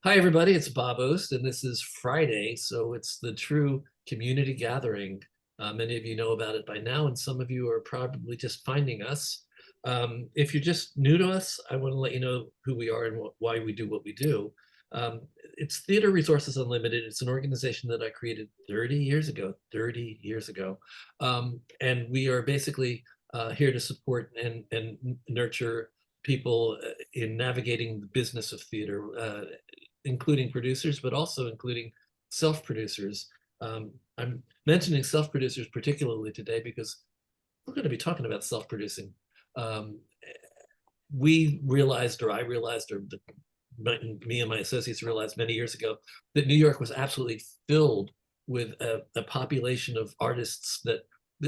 Hi, everybody. It's Bob Ost, and this is Friday, so it's the TRU Community Gathering. Many of you know about it by now, and some of you are probably just finding us. If you're just new to us, I want to let you know who we are and why we do what we do. It's Theater Resources Unlimited. It's an organization that I created 30 years ago, 30 years ago. And we are basically here to support and nurture people in navigating the business of theater, including producers, but also including self-producers. I'm mentioning self-producers particularly today because we're going to be talking about self-producing. Um, we realized, or I realized, or me and my associates realized many years ago that New York was absolutely filled with a population of artists that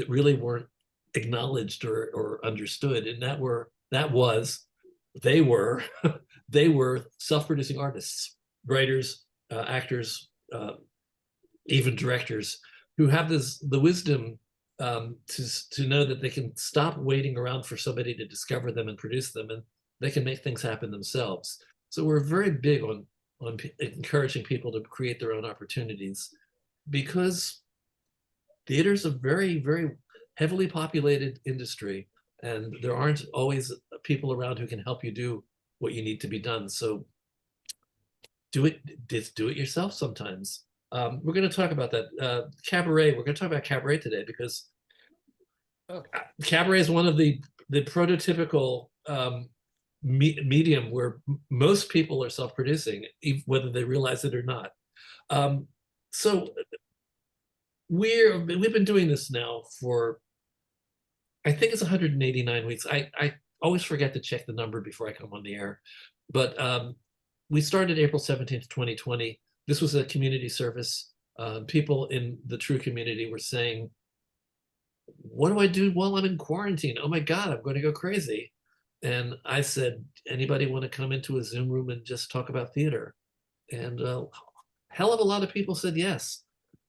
really weren't acknowledged or understood, and they were they were self-producing artists, writers, actors, even directors who have the wisdom to know that they can stop waiting around for somebody to discover them and produce them, and they can make things happen themselves. So we're very big on encouraging people to create their own opportunities because theater is a very heavily populated industry, and there aren't always people around who can help you do what you need to be done. So just do it yourself sometimes. We're going to talk about that. Cabaret, we're going to talk about cabaret today because cabaret is one of the prototypical medium where most people are self-producing, whether they realize it or not. So we've been doing this now for, I think it's 189 weeks. I always forget to check the number before I come on the air, but we started April 17th, 2020. This was a community service. People in the TRU community were saying, what do I do while I'm in quarantine? Oh my God, I'm going to go crazy. And I said, anybody want to come into a Zoom room and just talk about theater? And hell of a lot of people said yes.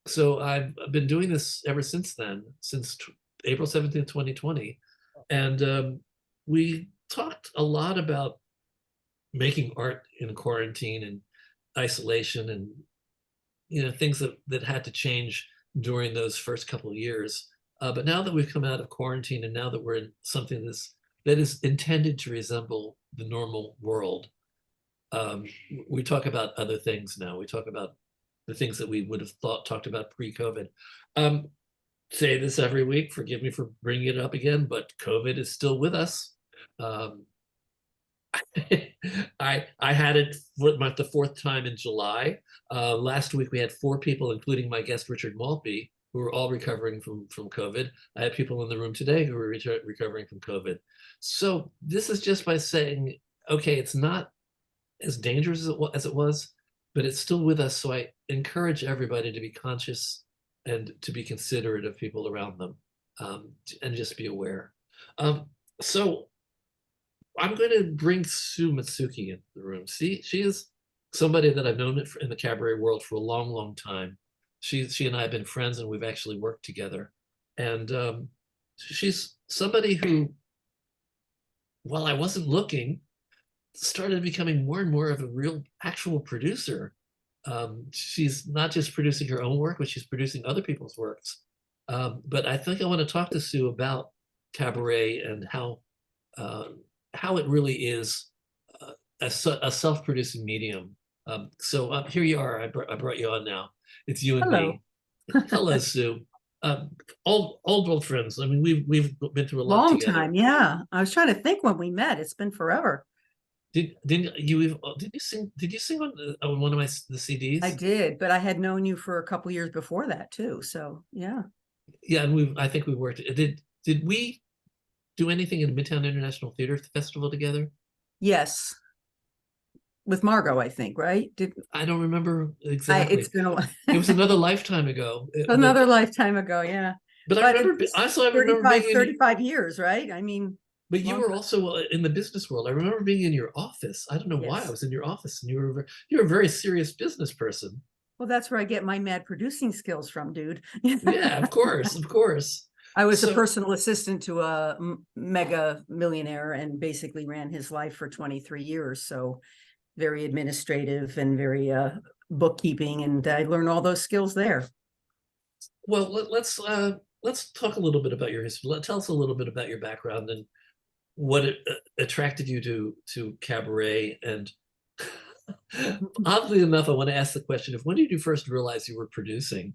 So I've been doing this ever since then, since April 17th, 2020. And we talked a lot about making art in quarantine and isolation, and things that had to change during those first couple of years. But now that we've come out of quarantine, and now that we're in something that is intended to resemble the normal world, we talk about other things now. We talk about the things that we would have talked about pre-COVID. Say this every week. Forgive me for bringing it up again, but COVID is still with us. I had it for the fourth time in July. Last week we had 4 people, including my guest Richard Maltby, who are all recovering from COVID. I have people in the room today who are recovering from COVID. So this is just by saying, okay, it's not as dangerous as it was, but it's still with us. So I encourage everybody to be conscious and to be considerate of people around them, and just be aware. So I'm going to bring Sue Matsuki into the room. See, she is somebody that I've known in the cabaret world for a long time. She and I have been friends, and we've actually worked together. And she's somebody who, while I wasn't looking, started becoming more and more of a real actual producer. She's not just producing her own work, but she's producing other people's works. But I think I want to talk to Sue about cabaret and how it really is a self-producing medium. So here you are. I brought you on now. It's you and Hello. me. Hello, Sue. Old friends. I mean, we've been through a lot Long together. time. Yeah. I was trying to think when we met. It's been forever. Did you sing on one of the I CDs? did, but I had known you for a couple years before that too. So yeah. Yeah, and I think we worked. Did we do anything in Midtown International Theater Festival together? Yes. With Margot, I think, right? I don't remember It's exactly. been It was another lifetime ago. another lifetime ago. Yeah. But I But remember. it's Also, I remember being in. 35 years, right? I mean, But you long were time. also in the business world. I remember being in your office. I don't know why I Yes. was in your office, and you were a very serious business person. Well, that's where I get my mad producing skills from, dude. Yeah, of course, of course. I was a So personal assistant to a mega millionaire and basically ran his life for 23 years. So very administrative and very bookkeeping, and I learned all those skills there. Well, let's talk a little bit about your history. Tell us a little bit about your background and what attracted you to cabaret. And oddly enough, I want to ask the question of when did you first realize you were producing?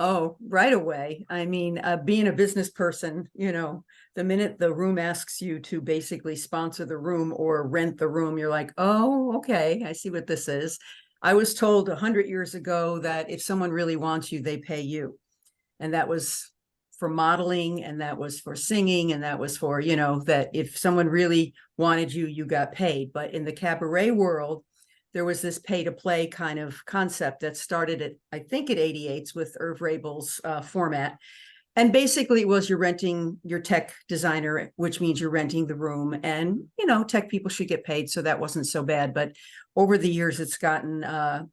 Oh, right away. I mean, being a business person, the minute the room asks you to basically sponsor the room or rent the room, you're like, oh, okay, I see what this is. I was told 100 years ago that if someone really wants you, they pay you. And that was for modeling, and that was for singing, and that was for, that if someone really wanted you, you got paid. But in the cabaret world, there was this pay to play kind of concept that started at, I think, at 88's with Irv Rabel's format. And basically it was you're renting your tech designer, which means you're renting the room, and, tech people should get paid. So that wasn't so bad. But over the years, it's gotten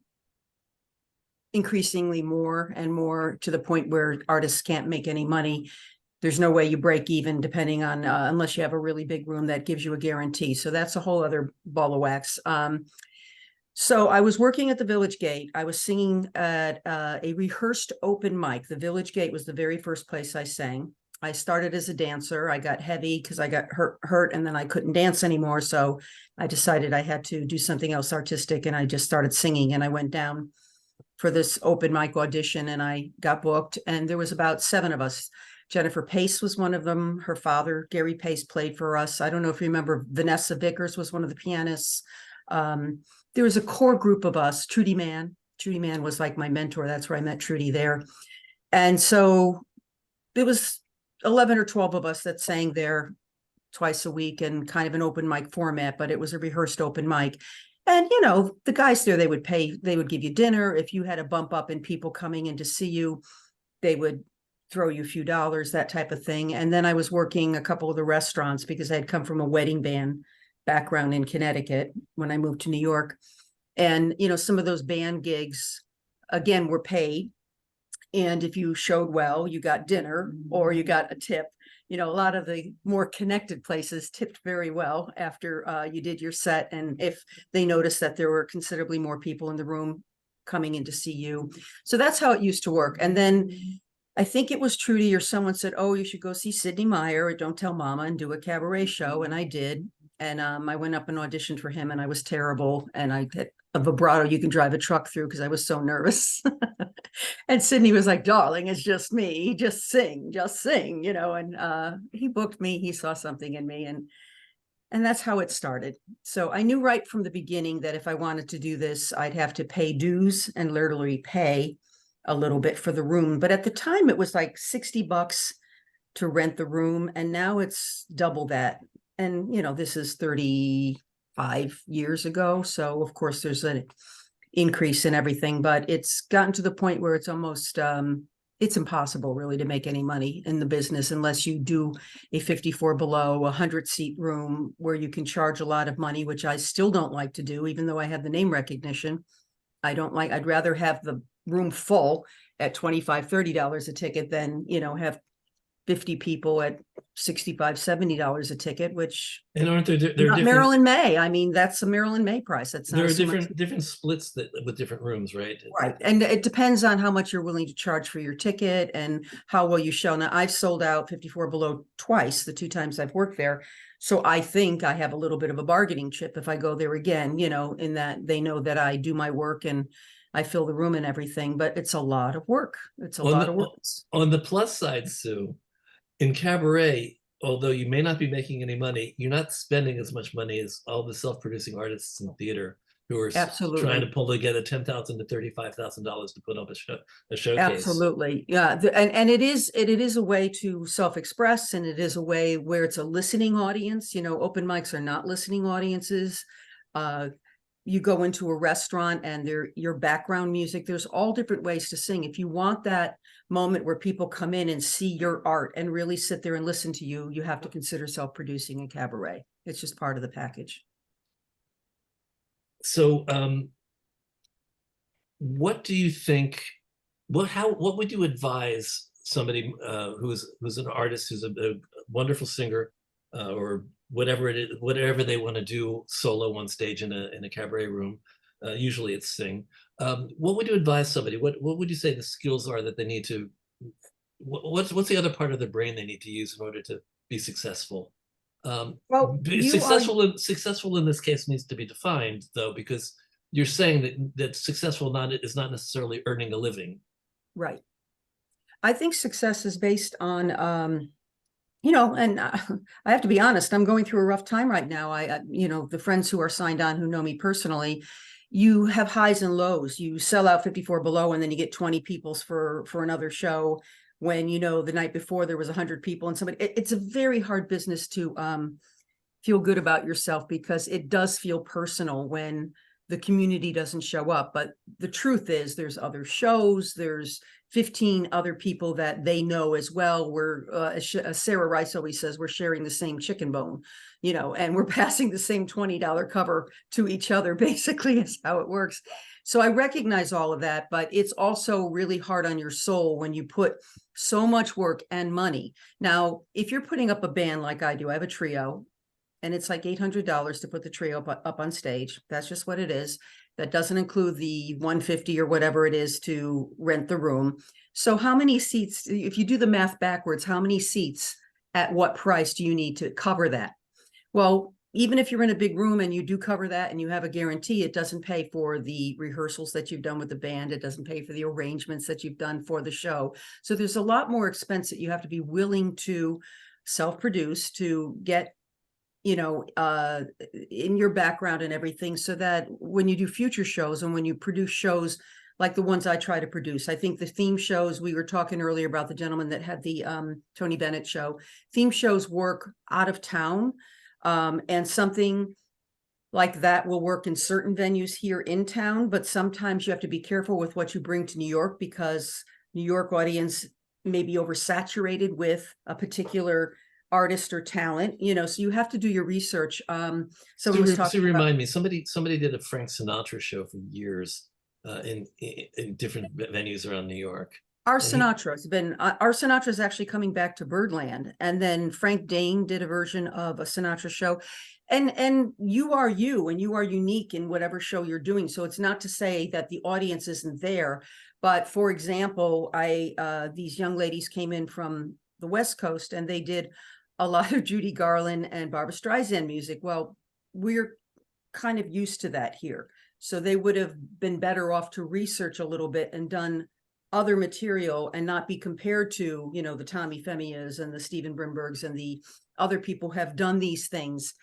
increasingly more and more to the point where artists can't make any money. There's no way you break even, depending on, unless you have a really big room that gives you a guarantee. So that's a whole other ball of wax. So I was working at the Village Gate. I was singing at a rehearsed open mic. The Village Gate was the very first place I sang. I started as a dancer. I got heavy because I got hurt, and then I couldn't dance anymore. So I decided I had to do something else artistic, and I just started singing. And I went down for this open mic audition, and I got booked. And there was about 7 of us. Jennifer Pace was one of them. Her father, Gary Pace, played for us. I don't know if you remember, Vanessa Vickers was one of the pianists. There was a core group of us. Trudy Mann was like my mentor. That's where I met Trudy there. And so it was 11 or 12 of us that sang there twice a week in kind of an open mic format, but it was a rehearsed open mic. And, the guys there, they would give you dinner. If you had a bump up in people coming in to see you, they would throw you a few dollars, that type of thing. And then I was working a couple of the restaurants because I had come from a wedding band background in Connecticut when I moved to New York. And, some of those band gigs, again, were paid. And if you showed well, you got dinner or you got a tip. A lot of the more connected places tipped very well after you did your set. And if they noticed that there were considerably more people in the room coming in to see you. So that's how it used to work. And then I think it was Trudy or someone said, oh, you should go see Sidney Meyer at Don't Tell Mama and do a cabaret show. And I did. And I went up and auditioned for him, and I was terrible. And I had a vibrato you can drive a truck through because I was so nervous. And Sidney was like, darling, it's just me. Just sing, and he booked me. He saw something in me, and that's how it started. So I knew right from the beginning that if I wanted to do this, I'd have to pay dues and literally pay a little bit for the room. But at the time, it was like $60 to rent the room, and now it's double that. And, this is 35 years ago. So, of course, there's an increase in everything, but it's gotten to the point where it's almost, it's impossible really to make any money in the business unless you do a 54 below, 100-seat room where you can charge a lot of money, which I still don't like to do, even though I have the name recognition. I'd rather have the room full at $25, $30 a ticket than, have 50 people at $65, $70 a ticket, which, And aren't there not different Marilyn May. I mean, that's a Marilyn May price. That's not there are so much. different splits with different rooms, right? Right. And it depends on how much you're willing to charge for your ticket and how well you show. Now, I've sold out 54 below twice, the 2 times I've worked there. So I think I have a little bit of a bargaining chip if I go there again, in that they know that I do my work and I fill the room and everything, but it's a lot of work. It's a lot of work. On the plus side, Sue, in cabaret, although you may not be making any money, you're not spending as much money as all the self-producing artists in theater who are trying to pull together $10,000 to $35,000 to put up a showcase. Absolutely, yeah, and it is a way to self-express, and it is a way where it's a listening audience. Open mics are not listening audiences. You go into a restaurant and your background music, there's all different ways to sing. If you want that moment where people come in and see your art and really sit there and listen to you, you have to consider self-producing a cabaret. It's just part of the package. So what do you think, what would you advise somebody who's an artist, who's a wonderful singer or whatever it is, whatever they want to do solo on stage in a cabaret room. Usually it's sing. What would you advise somebody? What would you say the skills are that they need to? What's the other part of the brain they need to use in order to be successful? Well, you are Successful in this case needs to be defined though, because you're saying that successful is not necessarily earning a living. right. I think success is based on, and I have to be honest, I'm going through a rough time right now. The friends who are signed on who know me personally, you have highs and lows. You sell out 54 Below, and then you get 20 people for another show when, the night before there was 100 people and somebody, it's a very hard business to feel good about yourself, because it does feel personal when the community doesn't show up. But the truth is there's other shows, there's 15 other people that they know as well. As Sarah Rice always says, we're sharing the same chicken bone, and we're passing the same $20 cover to each other, basically is how it works. So I recognize all of that, but it's also really hard on your soul when you put so much work and money. Now, if you're putting up a band like I do, I have a trio, and it's like $800 to put the trio up on stage. That's just what it is. That doesn't include the 150 or whatever it is to rent the room. So how many seats, if you do the math backwards, how many seats at what price do you need to cover that? Well, even if you're in a big room and you do cover that and you have a guarantee, it doesn't pay for the rehearsals that you've done with the band. It doesn't pay for the arrangements that you've done for the show. So there's a lot more expense that you have to be willing to self-produce to get in your background and everything, so that when you do future shows and when you produce shows like the ones I try to produce, I think the theme shows, we were talking earlier about the gentleman that had the Tony Bennett show, theme shows work out of town, and something like that will work in certain venues here in town, but sometimes you have to be careful with what you bring to New York, because New York audience may be oversaturated with a particular artist or talent, so you have to do your research. Someone was talking about, remind me, somebody did a Frank Sinatra show for years in different venues around New York. Our Sinatra is actually coming back to Birdland, and then Frank Dane did a version of a Sinatra show, and you are you, and you are unique in whatever show you're doing. So it's not to say that the audience isn't there, but for example, these young ladies came in from the West Coast, and they did a lot of Judy Garland and Barbra Streisand music. Well, we're kind of used to that here. So they would have been better off to research a little bit and done other material and not be compared to, the Tommy Femias and the Stephen Brimbergs and the other people have done these things.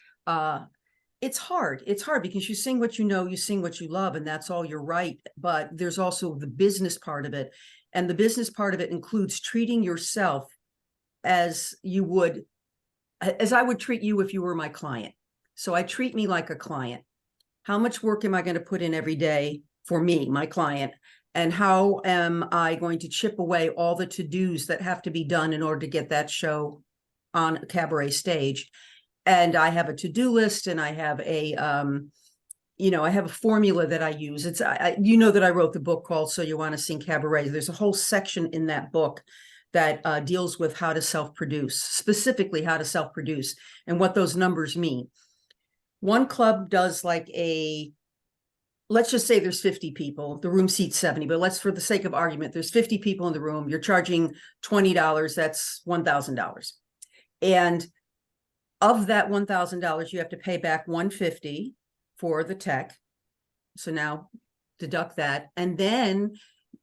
It's hard. It's hard because you sing what you know, you sing what you love, and that's all you're right. But there's also the business part of it. And the business part of it includes treating yourself as I would treat you if you were my client. So I treat me like a client. How much work am I going to put in every day for me, my client? And how am I going to chip away all the to-dos that have to be done in order to get that show on a cabaret stage? And I have a to-do list, and I have I have a formula that I use. It's, that I wrote the book called So You Want to Sing Cabaret. There's a whole section in that book that deals with how to self-produce, specifically how to self-produce and what those numbers mean. One club does let's just say there's 50 people, the room seats 70, but for the sake of argument, there's 50 people in the room, you're charging $20, that's $1,000. And of that $1,000, you have to pay back $150 for the tech. So now deduct that. And then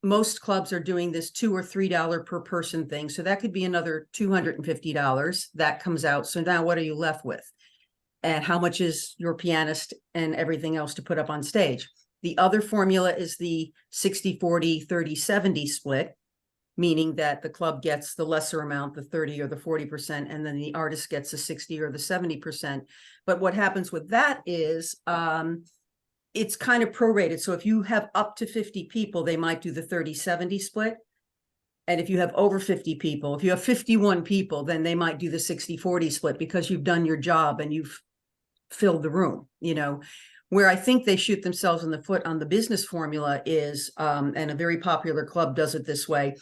most clubs are doing this $2 or $3 per person thing. So that could be another $250 that comes out. So now what are you left with? And how much is your pianist and everything else to put up on stage? The other formula is the 60-40, 30-70 split, meaning that the club gets the lesser amount, the 30 or the 40%, and then the artist gets the 60 or the 70%. But what happens with that is it's kind of prorated. So if you have up to 50 people, they might do the 30-70 split. And if you have over 50 people, if you have 51 people, then they might do the 60-40 split, because you've done your job and you've filled the room. Where I think they shoot themselves in the foot on the business formula is, and a very popular club does it this way.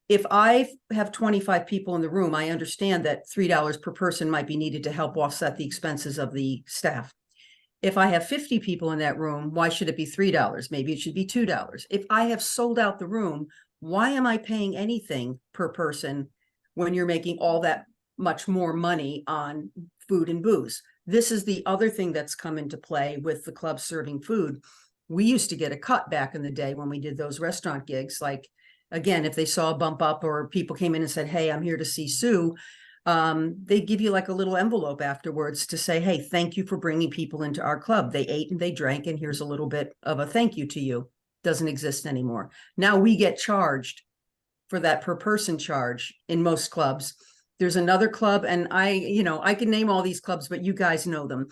if I have 25 people in the room, I understand that $3 per person might be needed to help offset the expenses of the staff. If I have 50 people in that room, why should it be $3? Maybe it should be $2. If I have sold out the room, why am I paying anything per person when you're making all that much more money on food and booze? This is the other thing that's come into play with the club serving food. We used to get a cut back in the day when we did those restaurant gigs. Like, again, if they saw a bump up or people came in and said, hey, I'm here to see Sue, they give you like a little envelope afterwards to say, hey, thank you for bringing people into our club. They ate and they drank, and here's a little bit of a thank you to you. Doesn't exist anymore. Now we get charged for that per person charge in most clubs. There's another club, and I can name all these clubs, but you guys know them.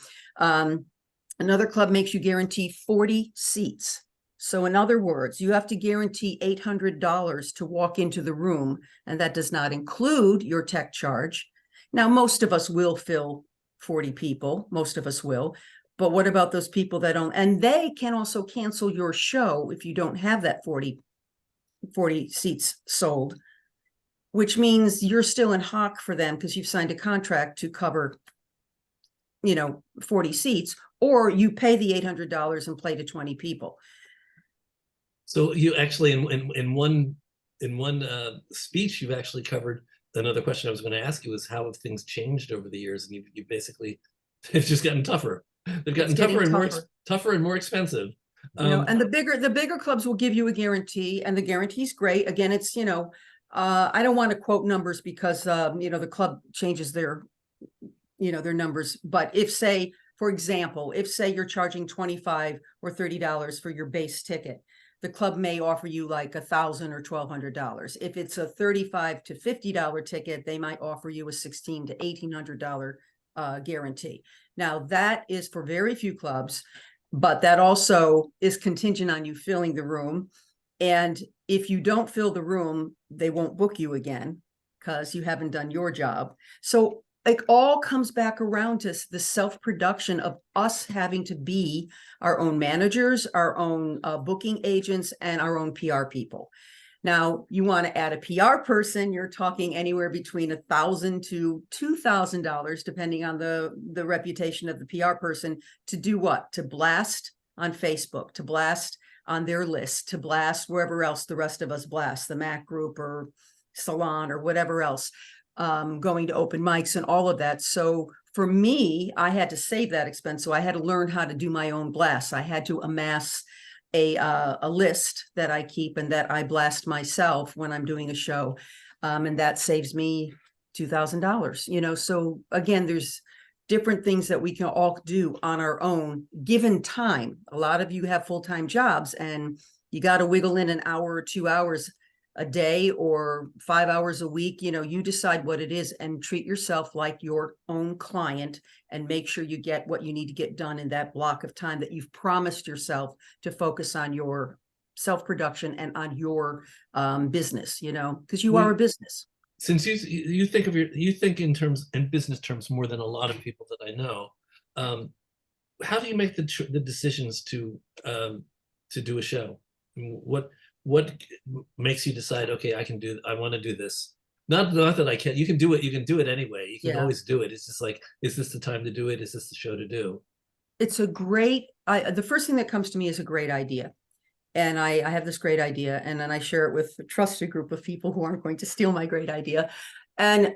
Another club makes you guarantee 40 seats. So in other words, you have to guarantee $800 to walk into the room, and that does not include your tech charge. Now, most of us will fill 40 people, most of us will, but what about those people that don't? And they can also cancel your show if you don't have that 40 seats sold, which means you're still in hock for them because you've signed a contract to cover 40 seats, or you pay the $800 and play to 20 people. So you actually, in one speech, you've actually covered another question I was going to ask you, is how have things changed over the years? And you basically, it's just gotten tougher. They've gotten tougher and more expensive. And the bigger clubs will give you a guarantee, and the guarantee's great. Again, it's I don't want to quote numbers because the club changes their numbers. But if, say, for example, if say you're charging $25 or $30 for your base ticket, the club may offer you like $1,000 or $1,200. If it's a $35 to $50 ticket, they might offer you a $1,600 to $1,800 guarantee. Now that is for very few clubs, but that also is contingent on you filling the room. And if you don't fill the room, they won't book you again because you haven't done your job. So it all comes back around to the self-production of us having to be our own managers, our own booking agents, and our own PR people. Now, you want to add a PR person, you're talking anywhere between $1,000 to $2,000, depending on the reputation of the PR person, to do what? To blast on Facebook, to blast on their list, to blast wherever else the rest of us blast, the Mac group or Salon or whatever else. Going to open mics and all of that. So for me, I had to save that expense. So I had to learn how to do my own blasts. I had to amass a list that I keep and that I blast myself when I'm doing a show. And that saves me $2,000, so again, there's different things that we can all do on our own, given time. A lot of you have full-time jobs and you got to wiggle in an hour or 2 hours a day or 5 hours a week. You decide what it is and treat yourself like your own client and make sure you get what you need to get done in that block of time that you've promised yourself to focus on your self-production and on your business, because you are a business. Since you think in business terms more than a lot of people that I know, how do you make the decisions to do a show? What makes you decide, okay, I want to do this? Not that I can't, you can do it anyway. You can always do it. It's just like, is this the time to do it? Is this the show to do? It's the first thing that comes to me is a great idea. And I have this great idea, and then I share it with a trusted group of people who aren't going to steal my great idea. And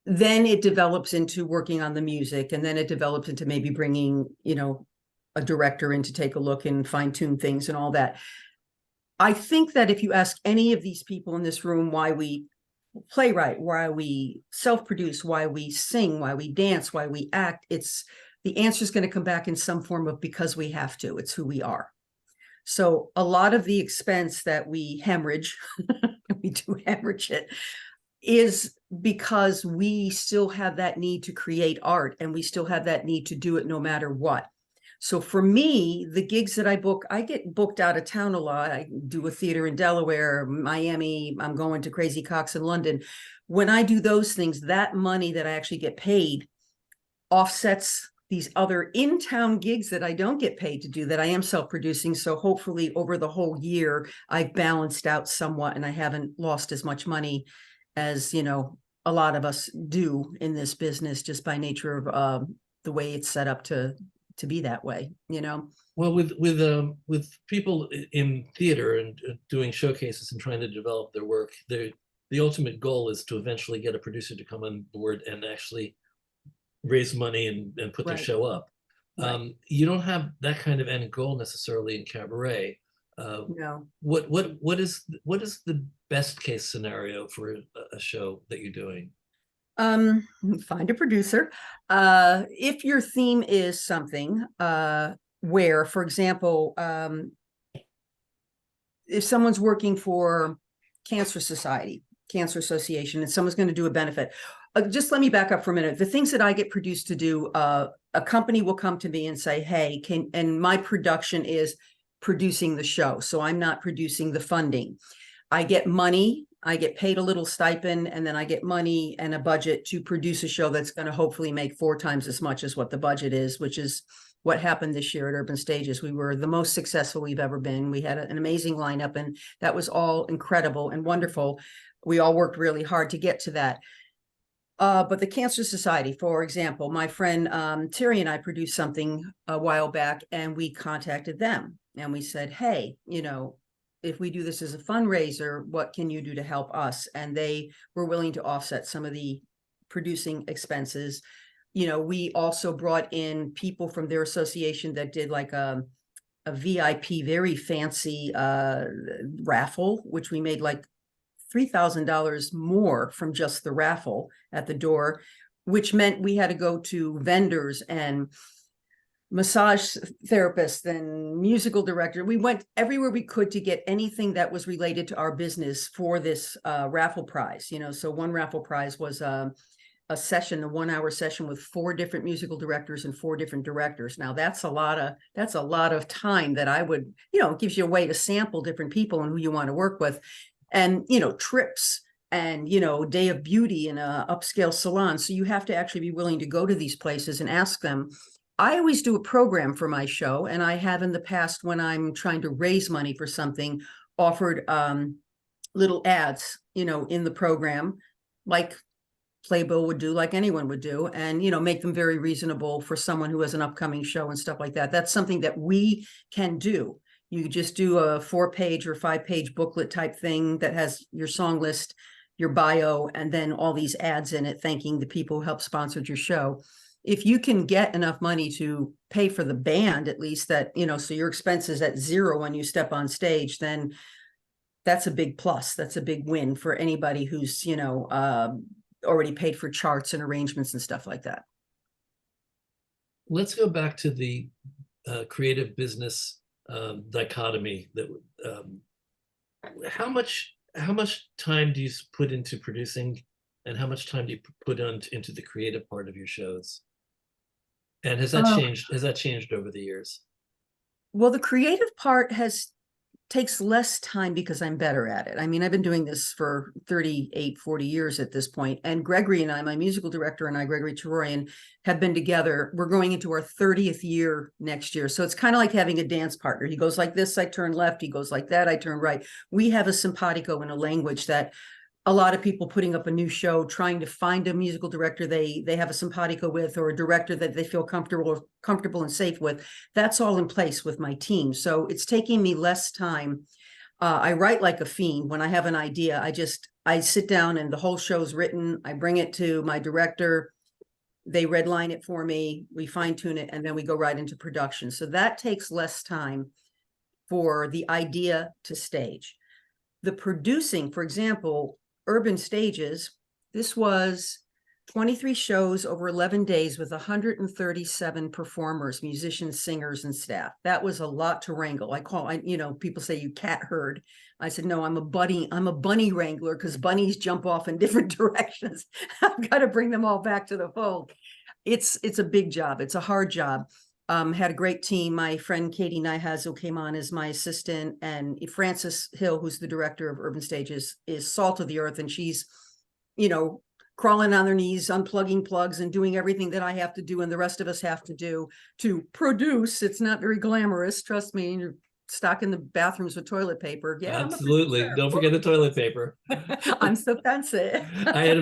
then it develops into working on the music, and then it develops into maybe bringing, a director in to take a look and fine tune things and all that. I think that if you ask any of these people in this room why we playwright, why we self-produce, why we sing, why we dance, why we act, the answer is going to come back in some form of because we have to. It's who we are. So a lot of the expense that we hemorrhage, we do hemorrhage it, is because we still have that need to create art and we still have that need to do it no matter what. So for me, the gigs that I book, I get booked out of town a lot. I do a theater in Delaware, Miami, I'm going to Crazy Coq's in London. When I do those things, that money that I actually get paid offsets these other in-town gigs that I don't get paid to do that I am self-producing. So hopefully over the whole year, I've balanced out somewhat and I haven't lost as much money as, you know, a lot of us do in this business just by nature of the way it's set up to be that way, you know? Well, with people in theater and doing showcases and trying to develop their work, the ultimate goal is to eventually get a producer to come on board and actually raise money and put their Right. show up. Right. You don't have that kind of end goal necessarily in cabaret. No. What is the best case scenario for a show that you're doing? Find a producer. If your theme is something where, for example, if someone's working for Cancer Society, Cancer Association, and someone's going to do a benefit, just let me back up for a minute. The things that I get produced to do, a company will come to me and say, hey, and my production is producing the show. So I'm not producing the funding. I get money, I get paid a little stipend, and then I get money and a budget to produce a show that's going to hopefully make 4 times as much as what the budget is, which is what happened this year at Urban Stages. We were the most successful we've ever been. We had an amazing lineup, and that was all incredible and wonderful. We all worked really hard to get to that. But the Cancer Society, for example, my friend Terry and I produced something a while back, and we contacted them and we said, hey, you know, if we do this as a fundraiser, what can you do to help us? And they were willing to offset some of the producing expenses. You know, we also brought in people from their association that did like a VIP, very fancy raffle, which we made like $3,000 more from just the raffle at the door, which meant we had to go to vendors and massage therapist and musical director. We went everywhere we could to get anything that was related to our business for this raffle prize. You know, so one raffle prize was a session, a 1-hour session with 4 different musical directors and 4 different directors. Now that's a lot of time that I would, you know, it gives you a way to sample different people and who you want to work with, and, you know, trips and, you know, day of beauty in a upscale salon. So you have to actually be willing to go to these places and ask them. I always do a program for my show, and I have in the past, when I'm trying to raise money for something, offered little ads, you know, in the program, like Playbill would do, like anyone would do, and, you know, make them very reasonable for someone who has an upcoming show and stuff like that. That's something that we can do. You just do a 4-page or 5-page booklet type thing that has your song list, your bio, and then all these ads in it, thanking the people who helped sponsor your show. If you can get enough money to pay for the band, at least, that, you know, so your expenses at 0 when you step on stage, then that's a big plus. That's a big win for anybody who's, you know, already paid for charts and arrangements and stuff like that. Let's go back to the creative business dichotomy. That how much time do you put into producing, and how much time do you put into the creative part of your shows? And has that changed? Has that changed over the years? Well, the creative part takes less time because I'm better at it. I mean, I've been doing this for 38, 40 years at this point. And Gregory and I, my musical director and I, Gregory Terorian, have been together. We're going into our 30th year next year. So it's kind of like having a dance partner. He goes like this, I turn left. He goes like that, I turn right. We have a simpatico and a language that a lot of people putting up a new show, trying to find a musical director they have a simpatico with, or a director that they feel comfortable and safe with. That's all in place with my team. So it's taking me less time. I write like a fiend. When I have an idea, I sit down and the whole show's written. I bring it to my director. They redline it for me. We fine tune it, and then we go right into production. So that takes less time for the idea to stage. The producing, for example, Urban Stages, this was 23 shows over 11 days with 137 performers, musicians, singers, and staff. That was a lot to wrangle. You know, people say you cat herd. I said, no, I'm a bunny wrangler, because bunnies jump off in different directions. I've got to bring them all back to the fold. It's a big job. It's a hard job. Had a great team. My friend Katie Nyhazel came on as my assistant, and Frances Hill, who's the director of Urban Stages, is salt of the earth, and she's, you know, crawling on their knees, unplugging plugs and doing everything that I have to do and the rest of us have to do to produce. It's not very glamorous, trust me. You're stocking the bathrooms with toilet paper. Yeah, Absolutely. Don't forget the toilet paper. I'm so fancy. I had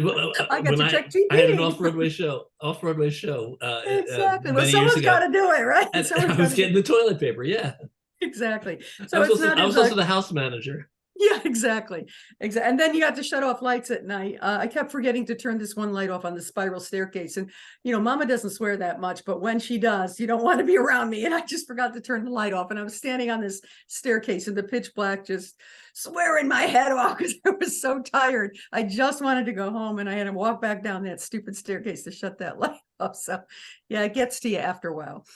I got when to check I had an TV. off-Broadway show Exactly. Well, many years someone's got ago, to do it, right? and Someone's I got was to do getting the toilet paper. Yeah, exactly. I So was it's also not I as was also the house manager. yeah, exactly. Exactly. And then you have to shut off lights at night. I kept forgetting to turn this one light off on the spiral staircase. And, you know, Mama doesn't swear that much, but when she does, you don't want to be around me. And I just forgot to turn the light off. And I was standing on this staircase in the pitch black, just swearing my head off because I was so tired. I just wanted to go home and I had to walk back down that stupid staircase to shut that light off. So, yeah, it gets to you after a while.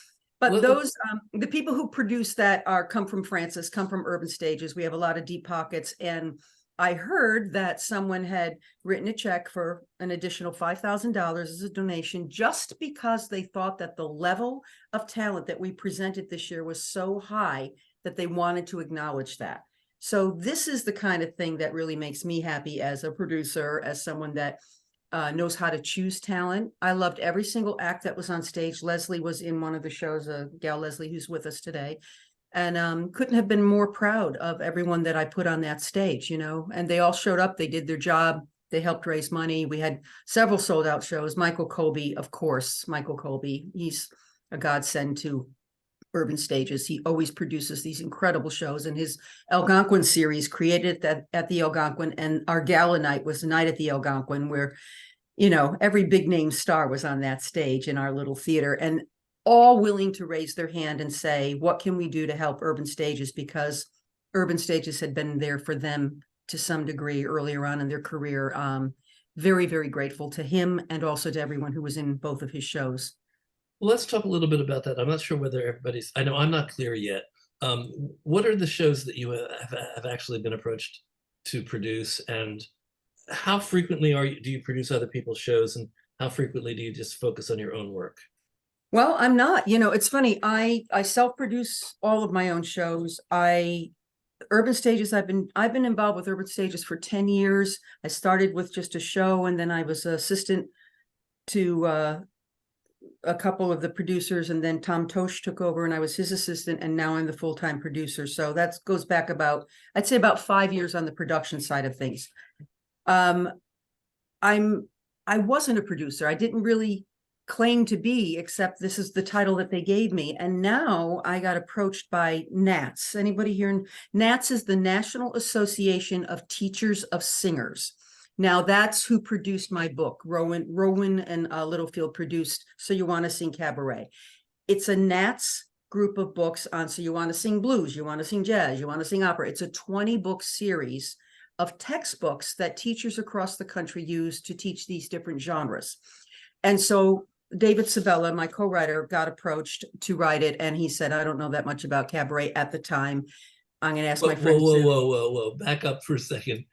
But those, the people who produce that come from Francis, come from Urban Stages. We have a lot of deep pockets. And I heard that someone had written a check for an additional $5,000 as a donation just because they thought that the level of talent that we presented this year was so high that they wanted to acknowledge that. So this is the kind of thing that really makes me happy as a producer, as someone that knows how to choose talent. I loved every single act that was on stage. Leslie was in one of the shows, gal Leslie, who's with us today, and couldn't have been more proud of everyone that I put on that stage, you know, and they all showed up, they did their job, they helped raise money. We had several sold out shows. Michael Colby, of course, Michael Colby, he's a godsend to Urban Stages. He always produces these incredible shows, and his Algonquin series created at the Algonquin, and our gala night was the night at the Algonquin where, you know, every big name star was on that stage in our little theater, and all willing to raise their hand and say, what can we do to help Urban Stages? Because Urban Stages had been there for them to some degree earlier on in their career. Very, very grateful to him and also to everyone who was in both of his shows. Well, let's talk a little bit about that. I'm not sure whether everybody's, I know I'm not clear yet. What are the shows that you have actually been approached to produce, and how frequently do you produce other people's shows, and how frequently do you just focus on your own work? Well, I'm not, you know, it's funny. I self-produce all of my own shows. Urban Stages, I've been involved with Urban Stages for 10 years. I started with just a show, and then I was assistant to a couple of the producers, and then Tom Tosh took over and I was his assistant, and now I'm the full-time producer. So that goes back about, I'd say about 5 years on the production side of things. I wasn't a producer. I didn't really claim to be, except this is the title that they gave me. And now I got approached by NATS. Anybody here? NATS is the National Association of Teachers of Singers. Now that's who produced my book. Rowan and Littlefield produced So You Want to Sing Cabaret. It's a NATS group of books on So You Want to Sing Blues, You Want to Sing Jazz, You Want to Sing Opera. It's a 20-book series of textbooks that teachers across the country use to teach these different genres. And so David Sabella, my co-writer, got approached to write it, and he said, I don't know that much about cabaret at the time. I'm going to ask my friend. Whoa. Back up for a second.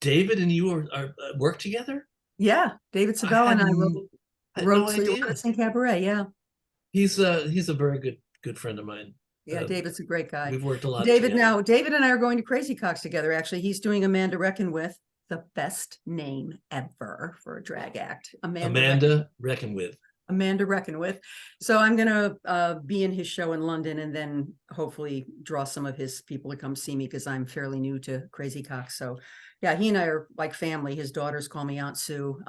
David and you are work together? Yeah, David Sabella and I wrote no So You Want to Sing Cabaret. Yeah. He's a very good friend of mine. Yeah, David's a great guy. We've worked a lot David together. and I are going to Crazy Cox together. Actually, he's doing Amanda Reckon With, the best name ever for a drag act. Amanda Reckon With. Amanda Reckon With. So I'm going to be in his show in London, and then hopefully draw some of his people to come see me, because I'm fairly new to Crazy Cox. So yeah, he and I are like family. His daughters call me Aunt Sue.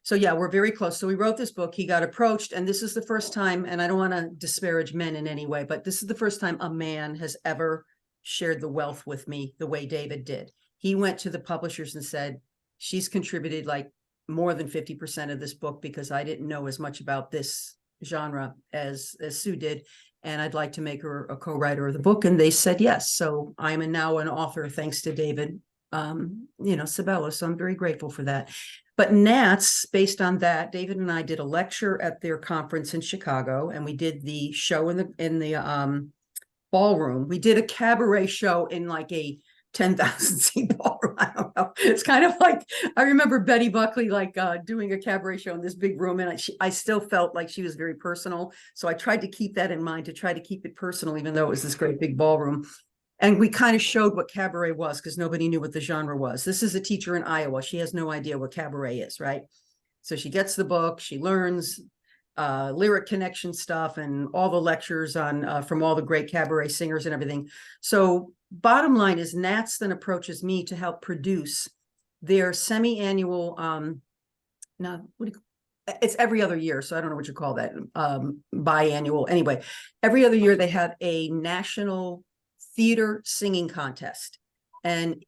So yeah, we're very close. So we wrote this book. He got approached, and this is the first time, and I don't want to disparage men in any way, but this is the first time a man has ever shared the wealth with me the way David did. He went to the publishers and said, she's contributed like more than 50% of this book, because I didn't know as much about this genre as Sue did, and I'd like to make her a co-writer of the book. And they said yes. So I'm now an author thanks to David Sabella. So I'm very grateful for that. But Nats, based on that, David and I did a lecture at their conference in Chicago, and we did the show in the ballroom. We did a cabaret show in like a 10,000 seat ballroom. I don't know. It's kind of like, I remember Betty Buckley doing a cabaret show in this big room, and I still felt like she was very personal. So I tried to keep that in mind, to try to keep it personal, even though it was this great big ballroom. And we kind of showed what cabaret was because nobody knew what the genre was. This is a teacher in Iowa. She has no idea what cabaret is, right? So she gets the book, she learns lyric connection stuff and all the lectures on from all the great cabaret singers and everything. So bottom line is Nats then approaches me to help produce their semi-annual, it's every other year, so I don't know what you call that, biannual. Anyway, every other year they have a national theater singing contest. And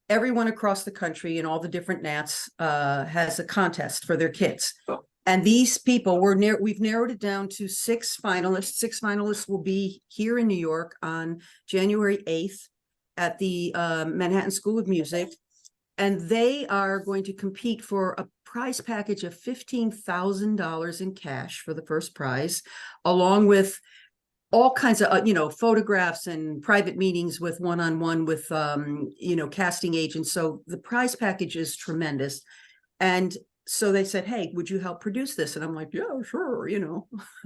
everyone across the country and all the different Nats has a contest for their kids. Oh. And these people we've narrowed it down to 6 finalists. 6 finalists will be here in New York on January 8th at the Manhattan School of Music. And they are going to compete for a prize package of $15,000 in cash for the first prize, along with all kinds of, photographs and private meetings with one-on-one with, casting agents. So the prize package is tremendous. And so they said, hey, would you help produce this? And I'm like, yeah, sure.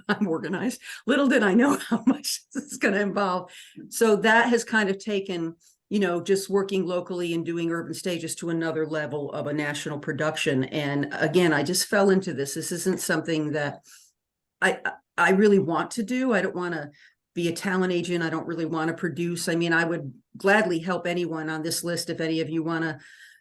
I'm organized. Little did I know how much this is going to involve. So that has kind of taken, just working locally and doing urban stages to another level of a national production. And again, I just fell into this. This isn't something that I really want to do. I don't want to be a talent agent. I don't really want to produce. I mean, I would gladly help anyone on this list. If any of you want to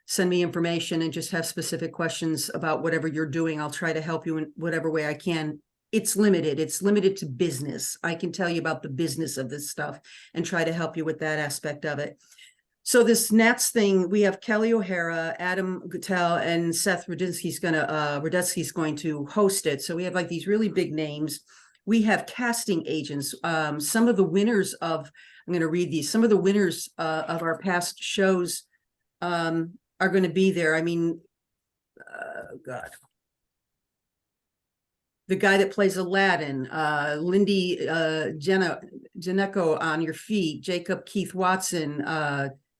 send me information and just have specific questions about whatever you're doing, I'll try to help you in whatever way I can. It's limited. It's limited to business. I can tell you about the business of this stuff and try to help you with that aspect of it. So this Nats thing, we have Kelly O'Hara, Adam Guttell, and Seth Rudetsky's going to host it. So we have like these really big names. We have casting agents. Some of the winners of, I'm going to read these, some of the winners of our past shows are going to be there. I mean, God. The guy that plays Aladdin, Lindy Janeco on Your Feet, Jacob Keith Watson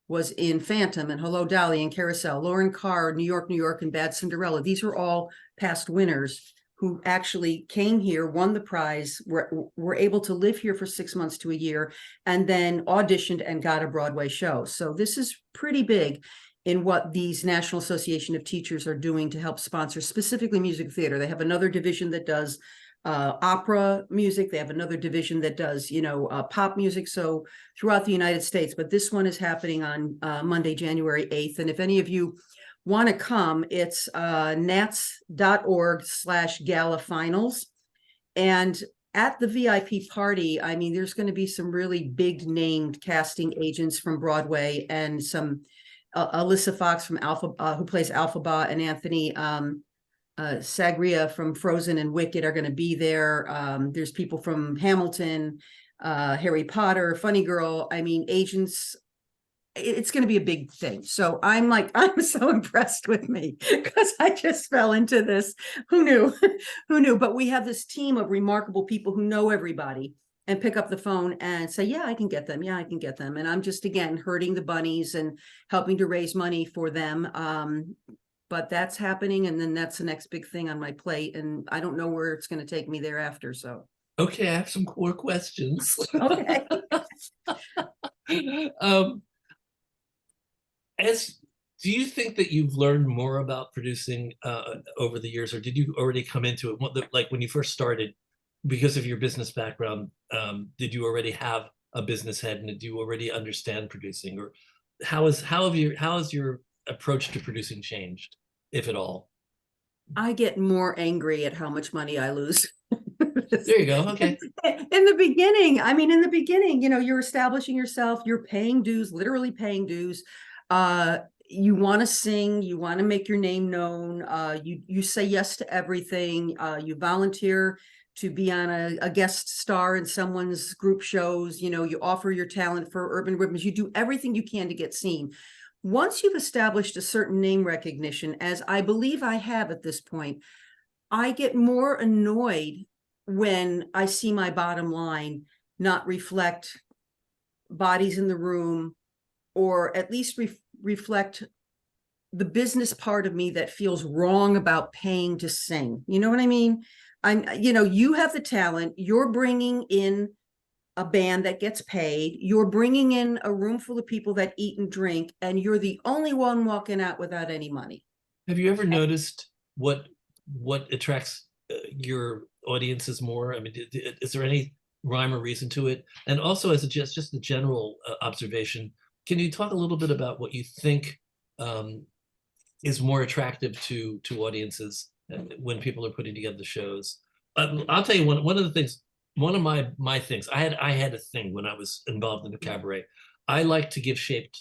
was in Phantom and Hello Dolly and Carousel, Lauren Carr, New York, and Bad Cinderella. These are all past winners who actually came here, won the prize, were able to live here for 6 months to a year, and then auditioned and got a Broadway show. So this is pretty big in what these National Association of Teachers are doing to help sponsor specifically music theater. They have another division that does opera music. They have another division that does, pop music. So throughout the United States, but this one is happening on Monday, January 8th. And if any of you want to come, it's nats.org/gala finals. And at the VIP party, I mean, there's going to be some really big named casting agents from Broadway and some Alyssa Fox from who plays Alphaba, and Anthony Sagria from Frozen and Wicked are going to be there. There's people from Hamilton, Harry Potter, Funny Girl. I mean, agents. It's going to be a big thing. So I'm so impressed with me because I just fell into this. Who knew? Who knew? But we have this team of remarkable people who know everybody and pick up the phone and say, yeah, I can get them. Yeah, I can get them. And I'm just, again, herding the bunnies and helping to raise money for them. But that's happening. And then that's the next big thing on my plate. And I don't know where it's going to take me thereafter. So. Okay, I have some more questions. Okay. Do you think that you've learned more about producing over the years, or did you already come into it? Like when you first started, because of your business background, did you already have a business head, and did you already understand producing, or how has your approach to producing changed, if at all? I get more angry at how much money I lose. There you go. Okay. In the beginning, you're establishing yourself, you're paying dues, literally paying dues. You want to sing, you want to make your name known. You say yes to everything. You volunteer to be on a guest star in someone's group shows. You offer your talent for urban ribbons. You do everything you can to get seen. Once you've established a certain name recognition, as I believe I have at this point, I get more annoyed when I see my bottom line not reflect bodies in the room, or at least reflect the business part of me that feels wrong about paying to sing. You know what I mean? You have the talent, you're bringing in a band that gets paid. You're bringing in a room full of people that eat and drink, and you're the only one walking out without any money. Have you ever noticed what attracts your audiences more? I mean, is there any rhyme or reason to it? And also, as a just a general observation, can you talk a little bit about what you think is more attractive to audiences when people are putting together the shows? I'll tell you one of the things. One of my things. I had a thing when I was involved in the cabaret. I like to give shape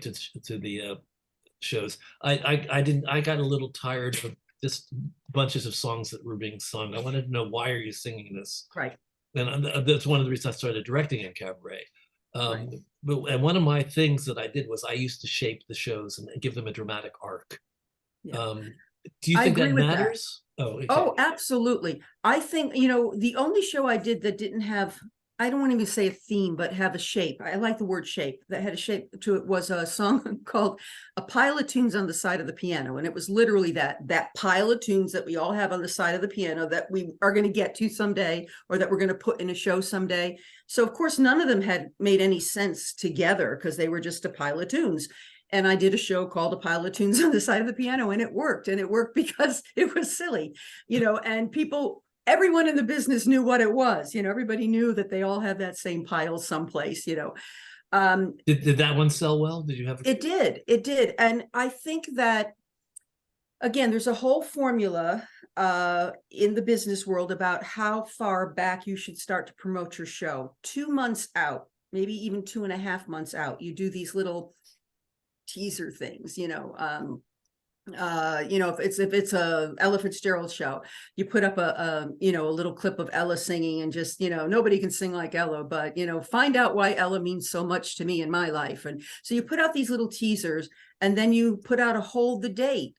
to the shows. I got a little tired of just bunches of songs that were being sung. I wanted to know, why are you singing this? Right. And that's one of the reasons I started directing in cabaret. Right. And one of my things that I did was I used to shape the shows and give them a dramatic arc. Yeah. Do you I think that agree with that. matters? Oh, absolutely. I think, the only show I did that didn't have, I don't want to even say a theme, but have a shape. I like the word shape, that had a shape to it, was a song called A Pile of Tunes on the Side of the Piano. And it was literally that pile of tunes that we all have on the side of the piano that we are going to get to someday, or that we're going to put in a show someday. So of course, none of them had made any sense together because they were just a pile of tunes. And I did a show called A Pile of Tunes on the Side of the Piano, and it worked. And it worked because it was silly, and everyone in the business knew what it was. Everybody knew that they all had that same pile someplace, Did that one sell well? Did you have It did. And I think that, again, there's a whole formula in the business world about how far back you should start to promote your show. 2 months out, maybe even 2.5 months out, you do these little teaser things, if it's a Ella Fitzgerald show, you put up a little clip of Ella singing, and just, nobody can sing like Ella, but, find out why Ella means so much to me in my life. And so you put out these little teasers, and then you put out a hold the date.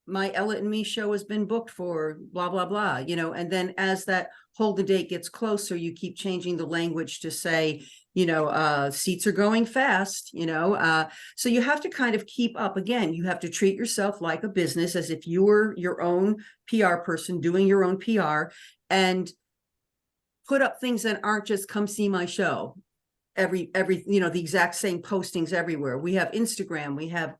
My Ella and Me show has been booked for blah, blah, blah, and then as that hold the date gets closer, you keep changing the language to say, seats are going fast, so you have to kind of keep up. Again, you have to treat yourself like a business, as if you were your own PR person doing your own PR, and put up things that aren't just come see my show. Every the exact same postings everywhere. We have Instagram, we have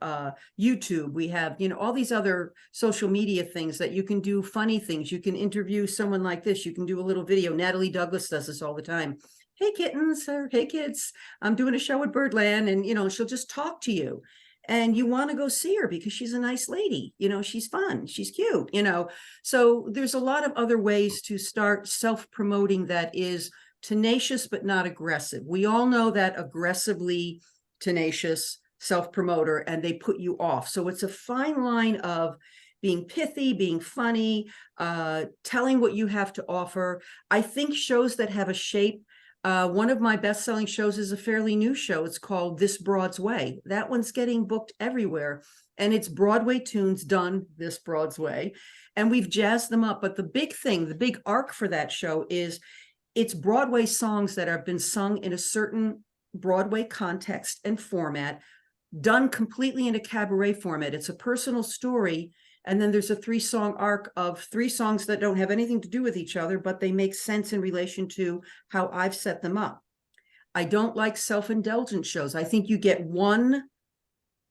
YouTube, we have all these other social media things that you can do funny things. You can interview someone like this, you can do a little video. Natalie Douglas does this all the time. Hey kittens, or hey kids, I'm doing a show at Birdland, and she'll just talk to you, and you want to go see her because she's a nice lady, she's fun, she's cute, so there's a lot of other ways to start self-promoting that is tenacious but not aggressive. We all know that aggressively tenacious self-promoter, and they put you off. So it's a fine line of being pithy, being funny, telling what you have to offer. I think shows that have a shape, one of my best-selling shows is a fairly new show. It's called This Broad's Way. That one's getting booked everywhere, and it's Broadway tunes done this Broad's way, and we've jazzed them up. But the big thing, the big arc for that show is it's Broadway songs that have been sung in a certain Broadway context and format, done completely in a cabaret format. It's a personal story, and then there's a 3-song arc of 3 songs that don't have anything to do with each other, but they make sense in relation to how I've set them up. I don't like self-indulgent shows. I think you get one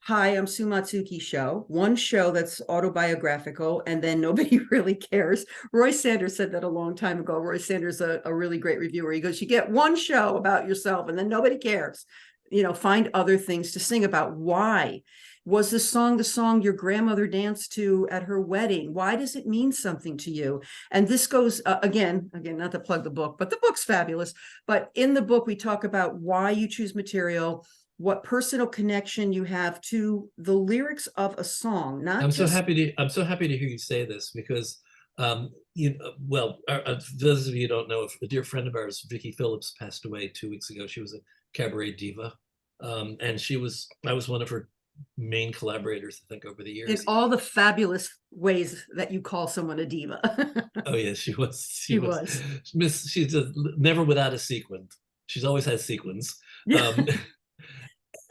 Hi, I'm Sue Matsuki show, one show that's autobiographical, and then nobody really cares. Roy Sanders said that a long time ago. Roy Sanders, a really great reviewer. He goes, you get one show about yourself and then nobody cares. Find other things to sing about. Why? Was the song your grandmother danced to at her wedding? Why does it mean something to you? And this goes, again, not to plug the book, but the book's fabulous. But in the book, we talk about why you choose material, what personal connection you have to the lyrics of a song. I'm so happy to hear you say this, because those of you who don't know, a dear friend of ours, Vicki Phillips, passed away 2 weeks ago. She was a cabaret diva, and I was one of her main collaborators, I think, over the years. In all the fabulous ways that you call someone a diva. Oh yeah, she was. She's just never without a sequin. She's always had sequins.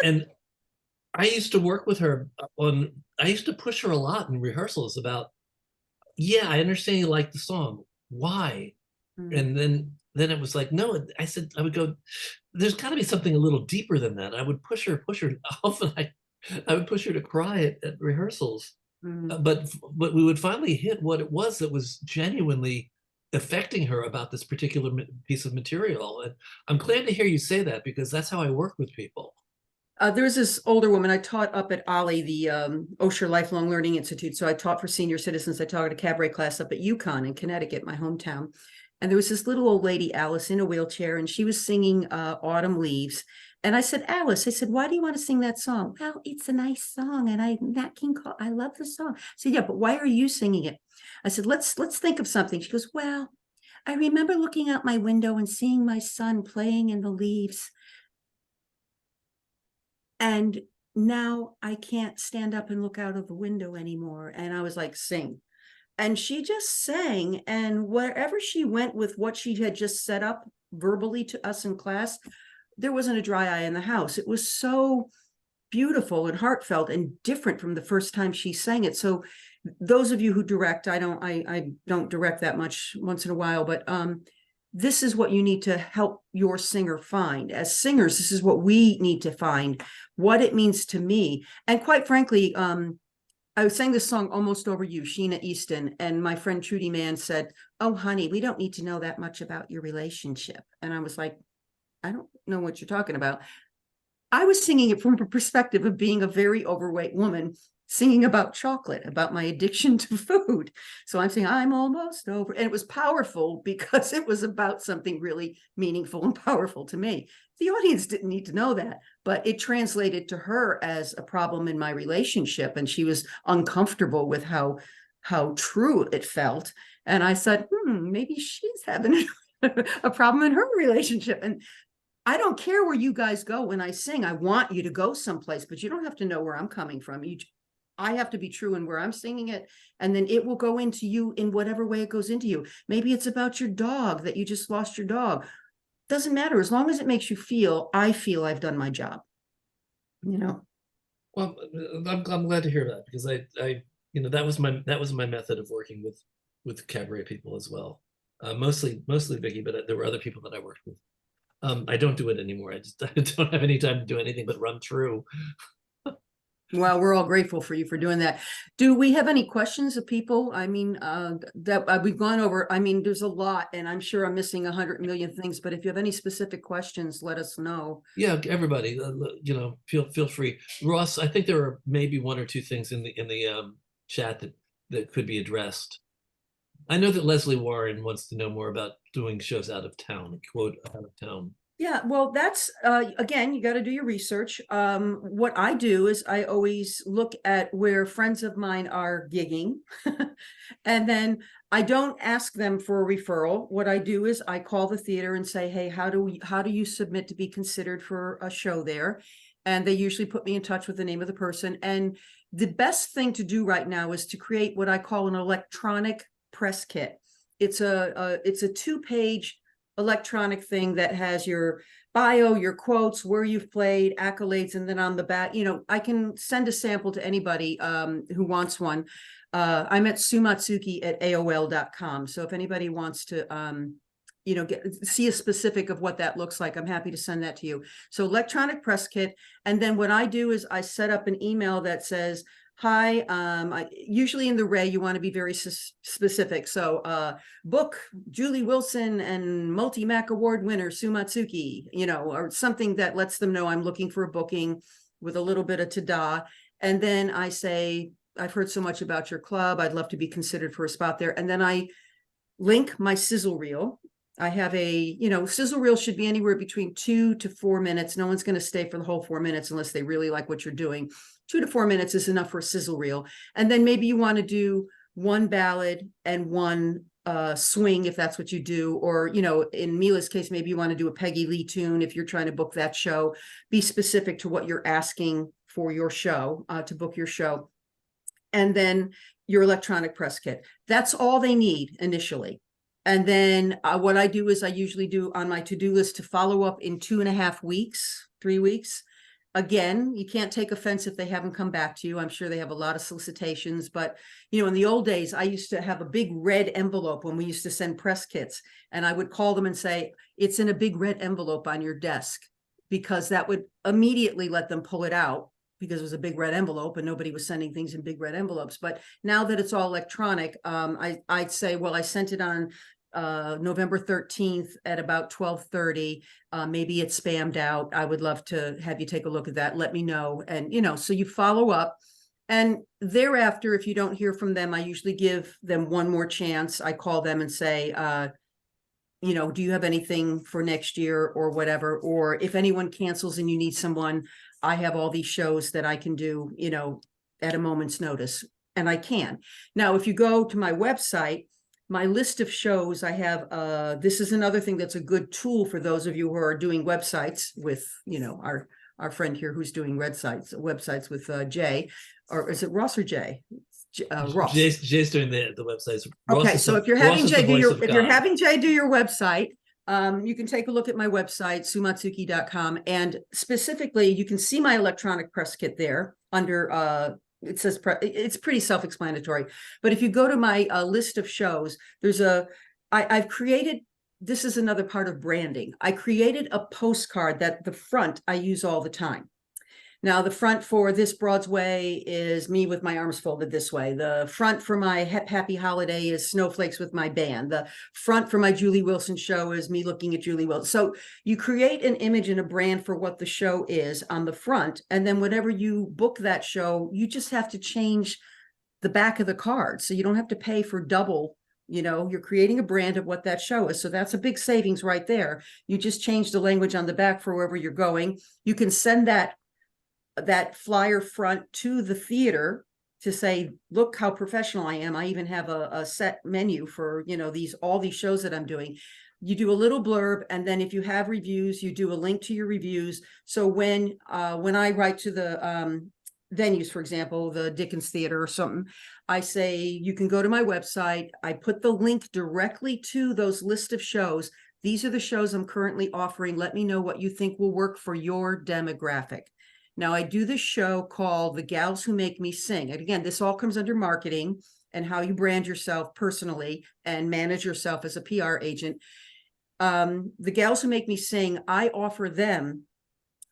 And I used to work with her I used to push her a lot in rehearsals about, I understand you like the song. Why? And then then it was like, no, I said, I would go, there's got to be something a little deeper than that. I would push her. Often I would push her to cry at rehearsals. Mm. But we would finally hit what it was that was genuinely affecting her about this particular piece of material. And I'm glad to hear you say that, because that's how I work with people. There's this older woman I taught up at OLLI, the Osher Lifelong Learning Institute. So I taught for senior citizens. I taught at a cabaret class up at UConn in Connecticut, my hometown. And there was this little old lady, Alice, in a wheelchair, and she was singing Autumn Leaves. And I said, Alice, I said, why do you want to sing that song? Well, it's a nice song, and Nat King Cole, I love the song. I said, yeah, but why are you singing it? I said, let's think of something. She goes, well, I remember looking out my window and seeing my son playing in the leaves. And now I can't stand up and look out of the window anymore. And I was like, sing. And she just sang. And wherever she went with what she had just set up verbally to us in class, there wasn't a dry eye in the house. It was so beautiful and heartfelt and different from the first time she sang it. So those of you who direct, I don't direct that much, once in a while, but this is what you need to help your singer find. As singers, this is what we need to find, what it means to me. And quite frankly, I sang this song, Almost Over You, Sheena Easton, and my friend Trudy Mann said, oh, honey, we don't need to know that much about your relationship. And I was like, I don't know what you're talking about. I was singing it from a perspective of being a very overweight woman, singing about chocolate, about my addiction to food. So I'm saying, I'm almost over. And it was powerful because it was about something really meaningful and powerful to me. The audience didn't need to know that, but it translated to her as a problem in my relationship. And she was uncomfortable with how true it felt. And I said, maybe she's having a problem in her relationship. And I don't care where you guys go when I sing. I want you to go someplace, but you don't have to know where I'm coming from. I have to be true in where I'm singing it, and then it will go into you in whatever way it goes into you. Maybe it's about your dog, that you just lost your dog. Doesn't matter. As long as it makes you feel, I feel I've done my job, you know? Well, I'm glad to hear that, because that was my method of working with cabaret people as well. Mostly Vicky, but there were other people that I worked with. I don't do it anymore. I don't have any time to do anything but run through. Well, we're all grateful for you for doing that. Do we have any questions of people? I mean, that we've gone over. I mean, there's a lot, and I'm sure I'm missing 100 million things, but if you have any specific questions, let us know. Yeah, everybody, feel free. Ross, I think there are maybe one or two things in the chat that could be addressed. I know that Leslie Warren wants to know more about doing shows out of town, quote, out of town. Yeah, well, that's, again, you got to do your research. What I do is I always look at where friends of mine are gigging. And then I don't ask them for a referral. What I do is I call the theater and say, hey, how do you submit to be considered for a show there? And they usually put me in touch with the name of the person. And the best thing to do right now is to create what I call an electronic press kit. It's a 2-page electronic thing that has your bio, your quotes, where you've played, accolades, and then on the back, I can send a sample to anybody who wants one. I'm at Matsuki at AOL.com. So if anybody wants to see a specific of what that looks like, I'm happy to send that to you. So electronic press kit. And then what I do is I set up an email that says, hi, usually in the Ray, you want to be very specific. So book Julie Wilson and multi-MAC award winner Sue Matsuki, or something that lets them know I'm looking for a booking with a little bit of ta-da. And then I say, I've heard so much about your club. I'd love to be considered for a spot there. And then I link my sizzle reel. I have a, sizzle reel should be anywhere between 2 to 4 minutes. No one's going to stay for the whole 4 minutes unless they really like what you're doing. 2 to 4 minutes is enough for a sizzle reel. And then maybe you want to do one ballad and one swing, if that's what you do. Or, in Mila's case, maybe you want to do a Peggy Lee tune if you're trying to book that show. Be specific to what you're asking for your show, to book your show. And then your electronic press kit. That's all they need initially. And then what I do is I usually do on my to-do list to follow up in 2.5 weeks, 3 weeks. Again, you can't take offense if they haven't come back to you. I'm sure they have a lot of solicitations, but in the old days, I used to have a big red envelope when we used to send press kits, and I would call them and say, it's in a big red envelope on your desk, because that would immediately let them pull it out, because it was a big red envelope and nobody was sending things in big red envelopes. But now that it's all electronic, I'd say, well, I sent it on November 13th at about 12:30. Maybe it's spammed out. I would love to have you take a look at that. Let me know. And, so you follow up. And thereafter, if you don't hear from them, I usually give them one more chance. I call them and say, do you have anything for next year or whatever? Or if anyone cancels and you need someone, I have all these shows that I can do, at a moment's notice. And I can. Now, if you go to my website, my list of shows, I have, this is another thing that's a good tool for those of you who are doing websites with, our friend here who's doing websites with Jay, or is it Ross or Jay? Ross. Jay's doing the websites. Okay, so if you're having Jay do your website, you can take a look at my website, sumatsuki.com, and specifically, you can see my electronic press kit there under it says it's pretty self-explanatory. But if you go to my list of shows, I've created, this is another part of branding. I created a postcard that the front I use all the time. Now, the front for this Broadway is me with my arms folded this way. The front for my Happy Holiday is snowflakes with my band. The front for my Julie Wilson show is me looking at Julie Wilson. So you create an image and a brand for what the show is on the front. And then whenever you book that show, you just have to change the back of the card. So you don't have to pay for double. You're creating a brand of what that show is. So that's a big savings right there. You just change the language on the back for wherever you're going. You can send that flyer front to the theater to say, look how professional I am. I even have a set menu for, all these shows that I'm doing. You do a little blurb, and then if you have reviews, you do a link to your reviews. So when I write to the venues, for example, the Dickens Theater or something, I say, you can go to my website. I put the link directly to those list of shows. These are the shows I'm currently offering. Let me know what you think will work for your demographic. Now, I do this show called The Gals Who Make Me Sing. And again, this all comes under marketing and how you brand yourself personally and manage yourself as a PR agent. The Gals Who Make Me Sing, I offer them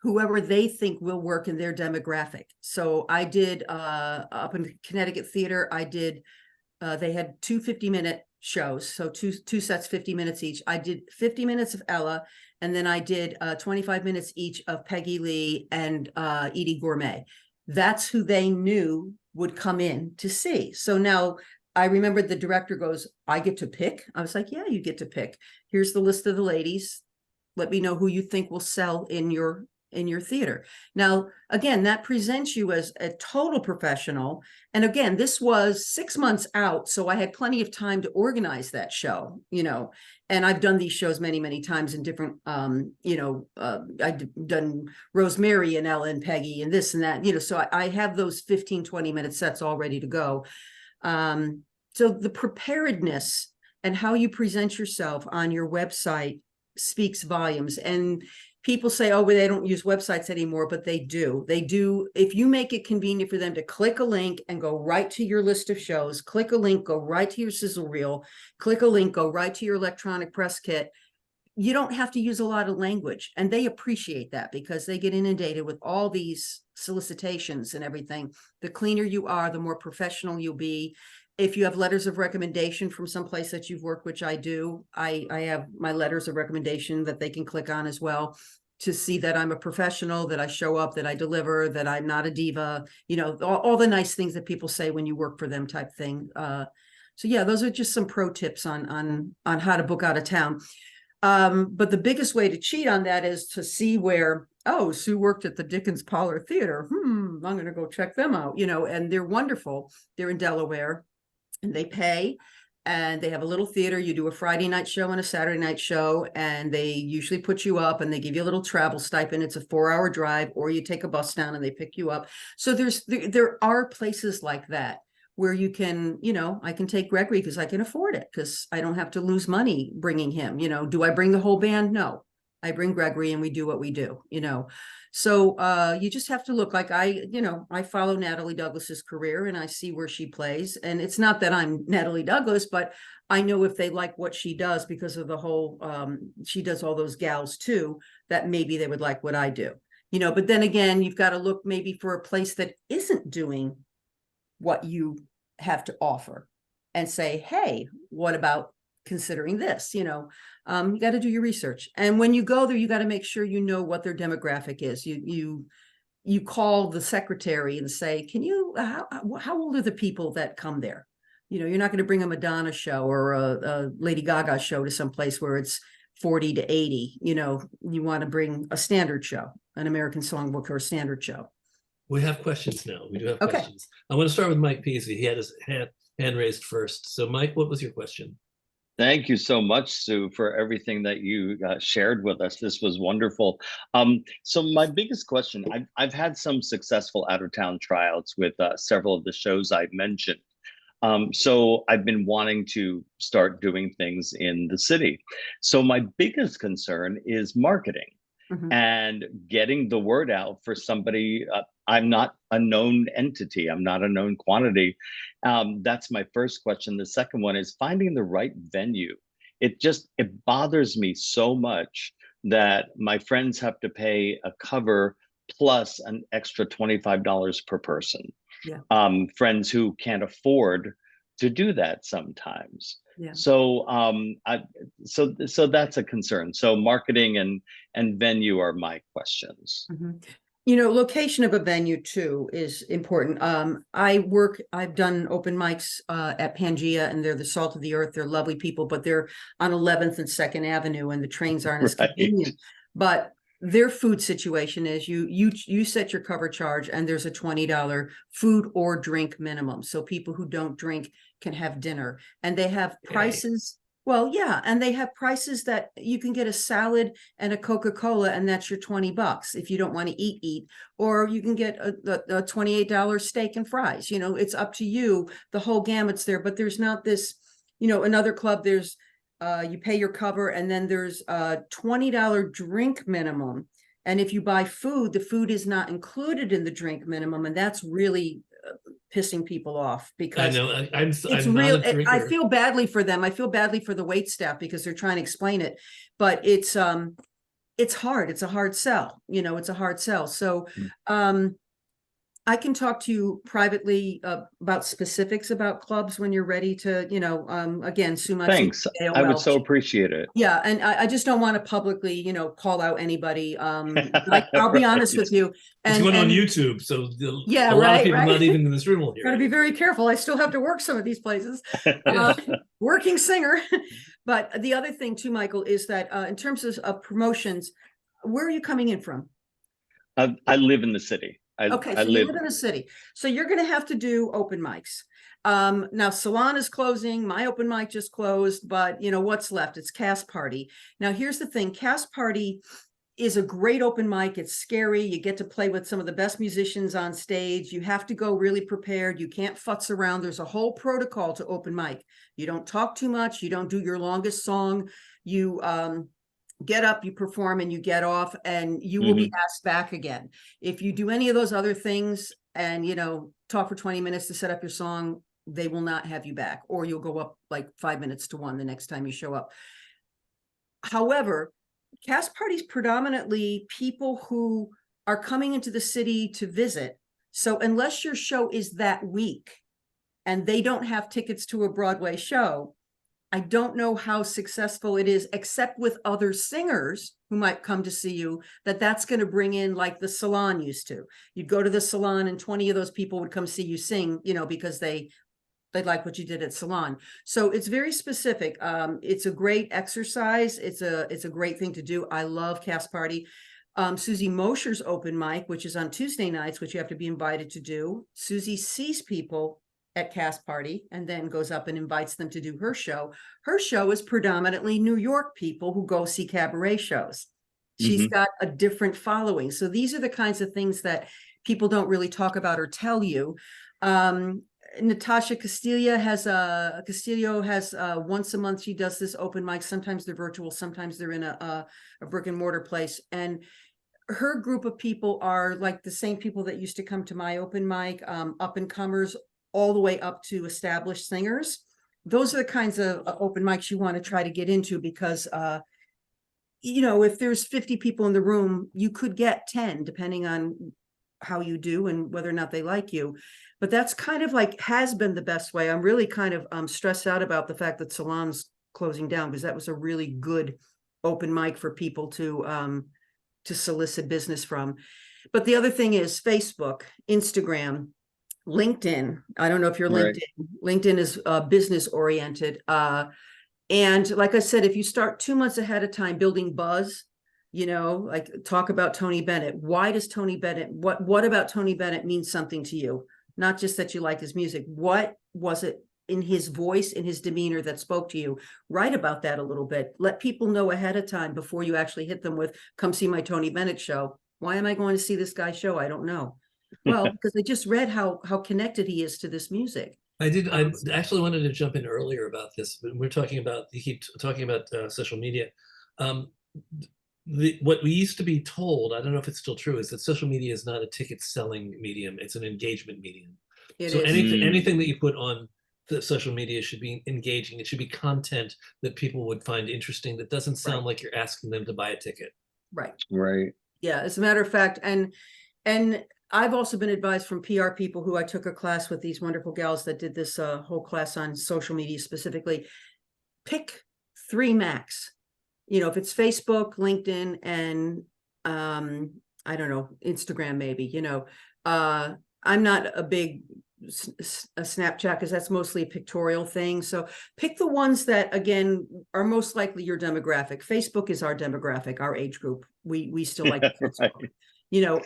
whoever they think will work in their demographic. So I did up in Connecticut Theater, they had 2 50-minute shows. So two sets, 50 minutes each. I did 50 minutes of Ella, and then I did 25 minutes each of Peggy Lee and Edie Gourmet. That's who they knew would come in to see. So now I remember the director goes, I get to pick? I was like, yeah, you get to pick. Here's the list of the ladies. Let me know who you think will sell in your theater. Now, again, that presents you as a total professional. And again, this was 6 months out, so I had plenty of time to organize that show, and I've done these shows many, many times in different, I've done Rosemary and Ella and Peggy and this and that, so I have those 15, 20-minute sets all ready to go. So the preparedness and how you present yourself on your website speaks volumes. And people say, oh, well, they don't use websites anymore, but they do. They do. If you make it convenient for them to click a link and go right to your list of shows, click a link, go right to your sizzle reel, click a link, go right to your electronic press kit, you don't have to use a lot of language. And they appreciate that because they get inundated with all these solicitations and everything. The cleaner you are, the more professional you'll be. If you have letters of recommendation from someplace that you've worked, which I do, I have my letters of recommendation that they can click on as well to see that I'm a professional, that I show up, that I deliver, that I'm not a diva, all the nice things that people say when you work for them type thing. So yeah, those are just some pro tips on how to book out of town. But the biggest way to cheat on that is to see where, oh, Sue worked at the Dickens Parlor Theater. I'm going to go check them out, and they're wonderful. They're in Delaware. And they pay, and they have a little theater. You do a Friday night show and a Saturday night show, and they usually put you up and they give you a little travel stipend. It's a 4-hour drive, or you take a bus down and they pick you up. So there are places like that where you can, I can take Gregory because I can afford it, because I don't have to lose money bringing him. Do I bring the whole band? No, I bring Gregory, and we do what we do, you know. So you just have to look. Like I follow Natalie Douglas's career, and I see where she plays. And it's not that I'm Natalie Douglas, but I know if they like what she does because of the whole, she does all those gals too, that maybe they would like what I do, you know. But then again, you've got to look maybe for a place that isn't doing what you have to offer and say, hey, what about considering this? You know, you got to do your research. And when you go there, you got to make sure you know what their demographic is. You call the secretary and say, can you, how old are the people that come there? You know, you're not going to bring a Madonna show or a Lady Gaga show to some place where it's 40 to 80. You know, you want to bring a standard show, an American Songbook or a standard show. We have questions now. We do have Okay. questions. I want to start with Mike Peasy. He had his hand raised first. So Mike, what was your question? Thank you so much, Sue, for everything that you shared with us. This was wonderful. So my biggest question, I've had some successful out-of-town tryouts with several of the shows I've mentioned. So I've been wanting to start doing things in the city. So my biggest concern is marketing and getting the word out for somebody. I'm not a known entity. I'm not a known quantity. That's my first question. The second one is finding the right venue. It bothers me so much that my friends have to pay a cover plus an extra $25 per person. Yeah. Friends who can't afford to do that sometimes. Yeah. So so that's a concern. So marketing and venue are my questions. You know, location of a venue too is important. I've done open mics at Pangea, and they're the salt of the earth. They're lovely people, but they're on 11th and 2nd Avenue, and the trains aren't as convenient. But their food situation is you set your cover charge, and there's a $20 food or drink minimum. So people who don't drink can have dinner, and they have prices. Well, yeah, and they have prices that you can get a salad and a Coca-Cola, and that's your $20 if you don't want to eat, or you can get a $28 steak and fries. You know, it's up to you. The whole gamut's there, but there's not this, you know, another club, there's you pay your cover, and then there's a $20 drink minimum. And if you buy food, the food is not included in the drink minimum, and that's really pissing people off because I know it's I'm real. not a drinker. I feel badly for them. I feel badly for the wait staff because they're trying to explain it, but it's hard. It's a hard sell. You know, it's a hard sell. So I can talk to you privately about specifics about clubs when you're ready to, you know, again, Sue Matsuki. Thanks. I would so appreciate it. Yeah. And I just don't want to publicly, you know, call out anybody. Like, I'll be honest with you. It's going on YouTube. So yeah, a lot of people not even in this room will hear Got to be very careful. I still have to work some of these places. Working singer. But the other thing too, Michael, is that in terms of promotions, where are you coming in from? I live in the city. Okay, so you live in a city. So you're going to have to do open mics. Now Salon is closing. My open mic just closed, but you know what's left? It's Cast Party. Now here's the thing. Cast Party is a great open mic. It's scary. You get to play with some of the best musicians on stage. You have to go really prepared. You can't futz around. There's a whole protocol to open mic. You don't talk too much. You don't do your longest song. You get up, you perform, and you get off, and you will be asked back again. If you do any of those other things and, you know, talk for 20 minutes to set up your song, they will not have you back, or you'll go up like 5 minutes to 1 the next time you show up. However, Cast Party's predominantly people who are coming into the city to visit. So unless your show is that week and they don't have tickets to a Broadway show, I don't know how successful it is, except with other singers who might come to see you, that's going to bring in like the Salon used to. You'd go to the Salon and 20 of those people would come see you sing, you know, because they like what you did at Salon. So it's very specific. It's a great exercise. It's a great thing to do. I love Cast Party. Susie Mosher's open mic, which is on Tuesday nights, which you have to be invited to do. Susie sees people at Cast Party and then goes up and invites them to do her show. Her show is predominantly New York people who go see cabaret shows. She's got a different following. So these are the kinds of things that people don't really talk about or tell you. Natasha Castillo has once a month, she does this open mic. Sometimes they're virtual, sometimes they're in a brick and mortar place. And her group of people are like the same people that used to come to my open mic, up and comers, all the way up to established singers. Those are the kinds of open mics you want to try to get into, because you know, if there's 50 people in the room, you could get 10, depending on how you do and whether or not they like you. But that's kind of like has been the best way. I'm really kind of stressed out about the fact that Salon's closing down, because that was a really good open mic for people to solicit business from. But the other thing is Facebook, Instagram, LinkedIn. I don't know if you're Right. LinkedIn. LinkedIn is business oriented. And like I said, if you start 2 months ahead of time building buzz, you know, like talk about Tony Bennett. Why does Tony Bennett, what about Tony Bennett means something to you? Not just that you like his music. What was it in his voice, in his demeanor that spoke to you? Write about that a little bit. Let people know ahead of time before you actually hit them with, come see my Tony Bennett show. Why am I going to see this guy's show? I don't know. Well, because I just read how connected he is to this music. I actually wanted to jump in earlier about this, but we're talking about, you keep talking about social media. What we used to be told, I don't know if it's still true, is that social media is not a ticket selling medium, it's an engagement medium. So anything that you put on the social media should be engaging. It should be content that people would find interesting, that doesn't sound like you're asking them to buy a ticket. Right. Right. Yeah, as a matter of fact, and I've also been advised from PR people who I took a class with, these wonderful gals that did this whole class on social media specifically. Pick 3 max. You know, if it's Facebook, LinkedIn, and I don't know, Instagram, maybe, you know. I'm not a big Snapchat, because that's mostly a pictorial thing. So pick the ones that, again, are most likely your demographic. Facebook is our demographic, our age group. We still like Facebook. You know,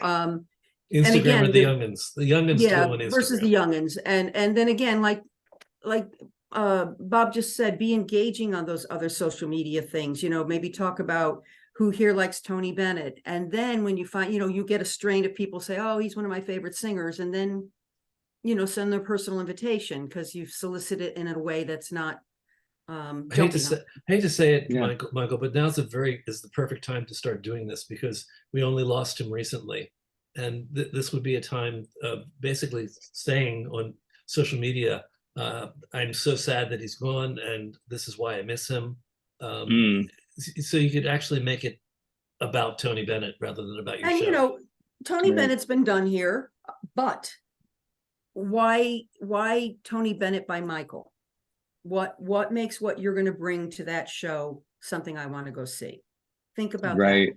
Instagram and again, are the youngins. The youngins yeah, go on Instagram. versus the youngins. And then again, like Bob just said, be engaging on those other social media things. You know, maybe talk about who here likes Tony Bennett. And then when you find, you know, you get a strain of people say, oh, he's one of my favorite singers. And then, you know, send their personal invitation, because you've solicited it in a way that's not I hate to say it, Yeah. Michael, but now's is the perfect time to start doing this, because we only lost him recently. And this would be a time of basically saying on social media, I'm so sad that he's gone, and this is why I miss him. So you could actually make it about Tony Bennett rather than about your show. And, you know, Tony Right. Bennett's been done here, but why Tony Bennett by Michael? What makes what you're going to bring to that show something I want to go see? Think about Right.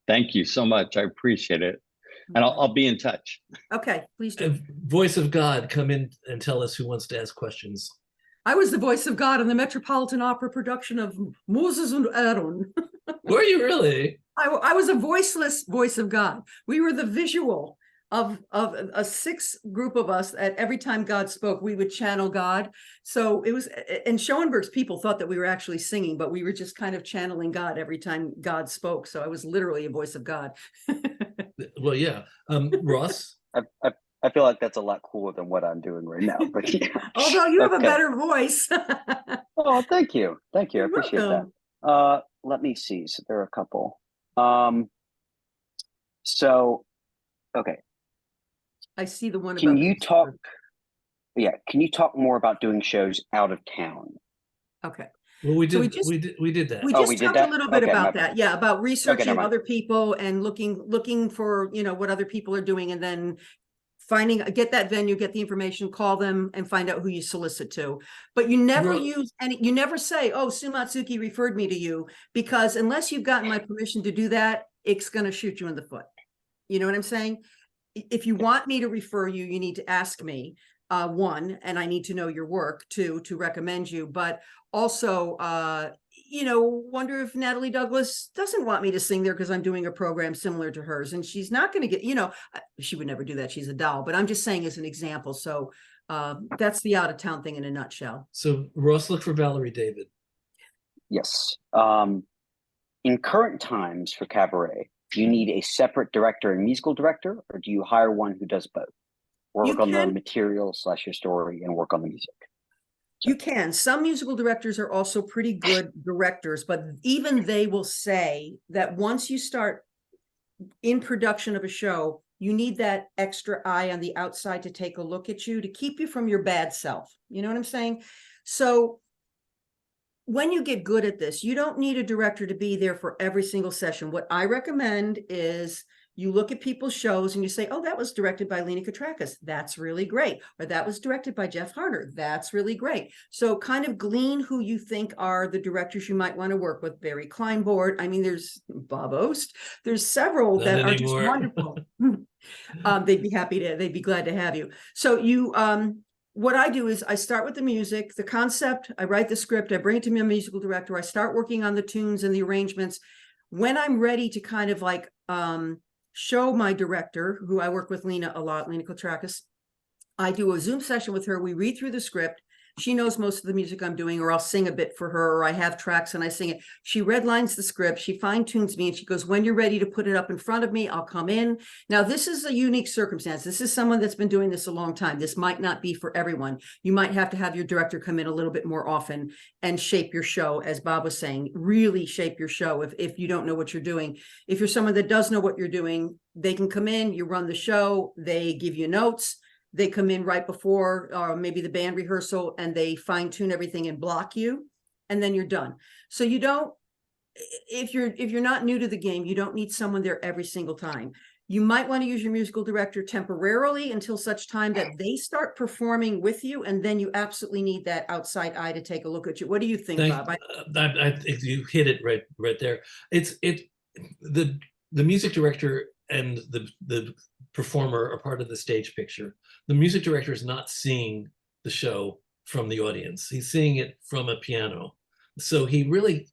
Thank you so much. I appreciate it. that. And I'll be in touch. Okay, please do. Voice of God, come in and tell us who wants to ask questions. I was the voice of God in the Metropolitan Opera production of Moses and Aaron. Were you really? I was a voiceless voice of God. We were the visual of a 6 group of us. At every time God spoke, we would channel God. So it was, and Schoenberg's people thought that we were actually singing, but we were just kind of channeling God every time God spoke. So I was literally a voice of God. Well, yeah. Ross? I feel like that's a lot cooler than what I'm doing right now. But yeah. Although you have a Okay. better voice. Oh, thank you. Thank you. I You're appreciate welcome. that. Let me see. So there are a couple. So, okay. I see the one Can about you the- talk? Yeah. Can you talk more about doing shows out of town? Okay. Well, we So did that. We Oh, just we did talked that? a little bit Okay, my about bad. that. Yeah, about researching never mind. other people and looking for, you know, what other people are doing, and then get that venue, get the information, call them, and find out who you solicit to. But you never you never say, oh, Sue Matsuki referred me to you, because unless you've gotten my permission to do that, it's going to shoot you in the foot. You know what I'm saying? If you want me to refer you, you need to ask me, 1, and I need to know your work, 2, to recommend you. But also, you know, wonder if Natalie Douglas doesn't want me to sing there because I'm doing a program similar to hers, and she's not going to get, you know, she would never do that. She's a doll, but I'm just saying as an example. So that's the out of town thing in a nutshell. So Ross, look for Valerie David. Yes. In current times for cabaret, do you need a separate director and musical director, or do you hire one who does both? work on the can. material / your story and work on the music? You can. Some musical directors are also pretty good directors, but even they will say that once you start in production of a show, you need that extra eye on the outside to take a look at you, to keep you from your bad self. You know what I'm saying? So when you get good at this, you don't need a director to be there for every single session. What I recommend is you look at people's shows and you say, oh, that was directed by Lena Katrakis. That's really great. Or that was directed by Jeff Harner. That's really great. So kind of glean who you think are the directors you might want to work with. Barry Kleinbord. I mean, there's Bob Ost. There's several Not that are just anymore. wonderful. They'd be glad to have you. So what I do is I start with the music, the concept, I write the script, I bring it to my musical director, I start working on the tunes and the arrangements. When I'm ready to kind of like show my director, who I work with Lena a lot, Lena Katrakis, I do a Zoom session with her. We read through the script. She knows most of the music I'm doing, or I'll sing a bit for her, or I have tracks and I sing it. She redlines the script, she fine tunes me, and she goes, when you're ready to put it up in front of me, I'll come in. Now, this is a unique circumstance. This is someone that's been doing this a long time. This might not be for everyone. You might have to have your director come in a little bit more often and shape your show, as Bob was saying, really shape your show if you don't know what you're doing. If you're someone that does know what you're doing, they can come in, you run the show, they give you notes. They come in right before maybe the band rehearsal and they fine tune everything and block you, and then you're done. So you don't, if you're not new to the game, you don't need someone there every single time. You might want to use your musical director temporarily until such time that they start performing with you, and then you absolutely need that outside eye to take a look at you. What do you think, Bob? I think you hit it right there. The music director and the performer are part of the stage picture. The music director is not seeing the show from the audience. He's seeing it from a piano. So he really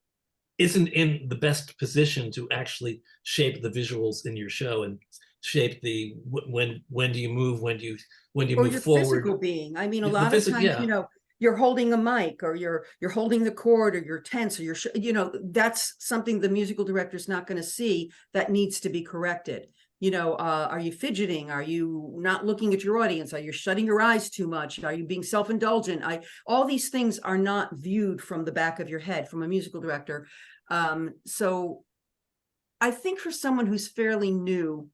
isn't in the best position to actually shape the visuals in your show and shape the when do you move, when do you Or move your forward. physical being. I mean, a The lot of times, yeah. You're holding a mic, or you're holding the cord, or you're tense, or that's something the musical director is not going to see that needs to be corrected. Are you fidgeting? Are you not looking at your audience? Are you shutting your eyes too much? Are you being self-indulgent? All these things are not viewed from the back of your head from a musical director. So I think for someone who's fairly new,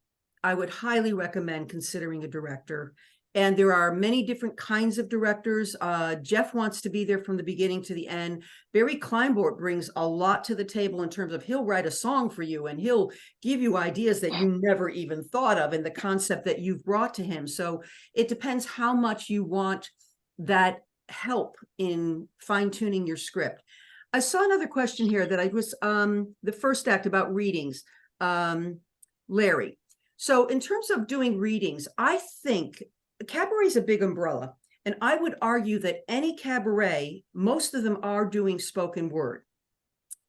I would highly recommend considering a director. And there are many different kinds of directors. Jeff wants to be there from the beginning to the end. Barry Kleinbord brings a lot to the table in terms of he'll write a song for you and he'll give you ideas that you never even thought of in the concept that you've brought to him. So it depends how much you want that help in fine-tuning your script. I saw another question here that I was the first act about readings. Larry. So in terms of doing readings, I think cabaret is a big umbrella, and I would argue that any cabaret, most of them are doing spoken word.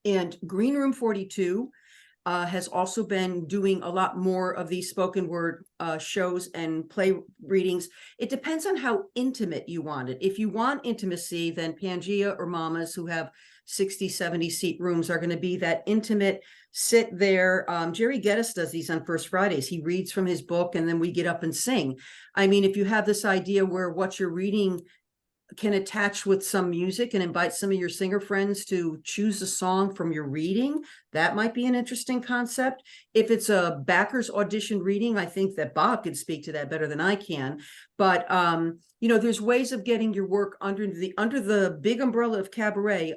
And Green Room 42 has also been doing a lot more of these spoken word shows and play readings. It depends on how intimate you want it. If you want intimacy, then Pangea or Mamas, who have 60, 70 seat rooms, are going to be that intimate, sit there. Jerry Geddes does these on First Fridays. He reads from his book and then we get up and sing. I mean, if you have this idea where what you're reading can attach with some music and invite some of your singer friends to choose a song from your reading, that might be an interesting concept. If it's a backers audition reading, I think that Bob could speak to that better than I can. But there's ways of getting your work under the big umbrella of cabaret.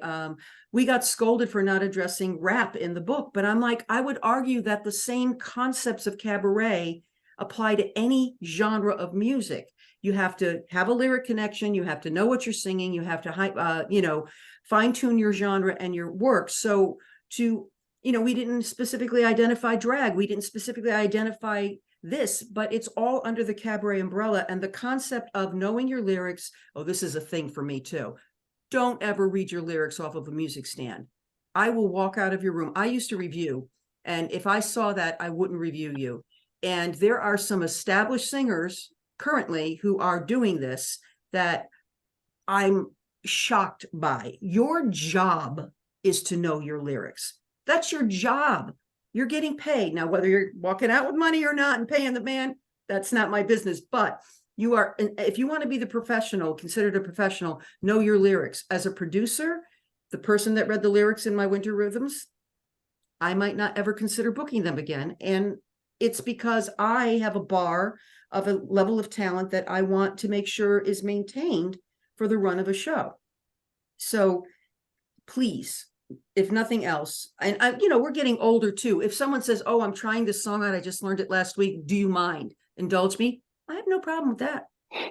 We got scolded for not addressing rap in the book, but I'm like, I would argue that the same concepts of cabaret apply to any genre of music. You have to have a lyric connection. You have to know what you're singing. You have to, fine tune your genre and your work. So we didn't specifically identify drag. We didn't specifically identify this, but it's all under the cabaret umbrella. And the concept of knowing your lyrics. Oh, this is a thing for me too. Don't ever read your lyrics off of a music stand. I will walk out of your room. I used to review, and if I saw that, I wouldn't review you. And there are some established singers currently who are doing this that I'm shocked by. Your job is to know your lyrics. That's your job. You're getting paid. Now, whether you're walking out with money or not and paying the man, that's not my business. But You are, if you want to be the professional, considered a professional, know your lyrics. As a producer, the person that read the lyrics in my winter rhythms, I might not ever consider booking them again. And it's because I have a bar of a level of talent that I want to make sure is maintained for the run of a show. So please, if nothing else, and we're getting older too. If someone says, oh, I'm trying this song out, I just learned it last week, do you mind? Indulge me. I have no problem with that.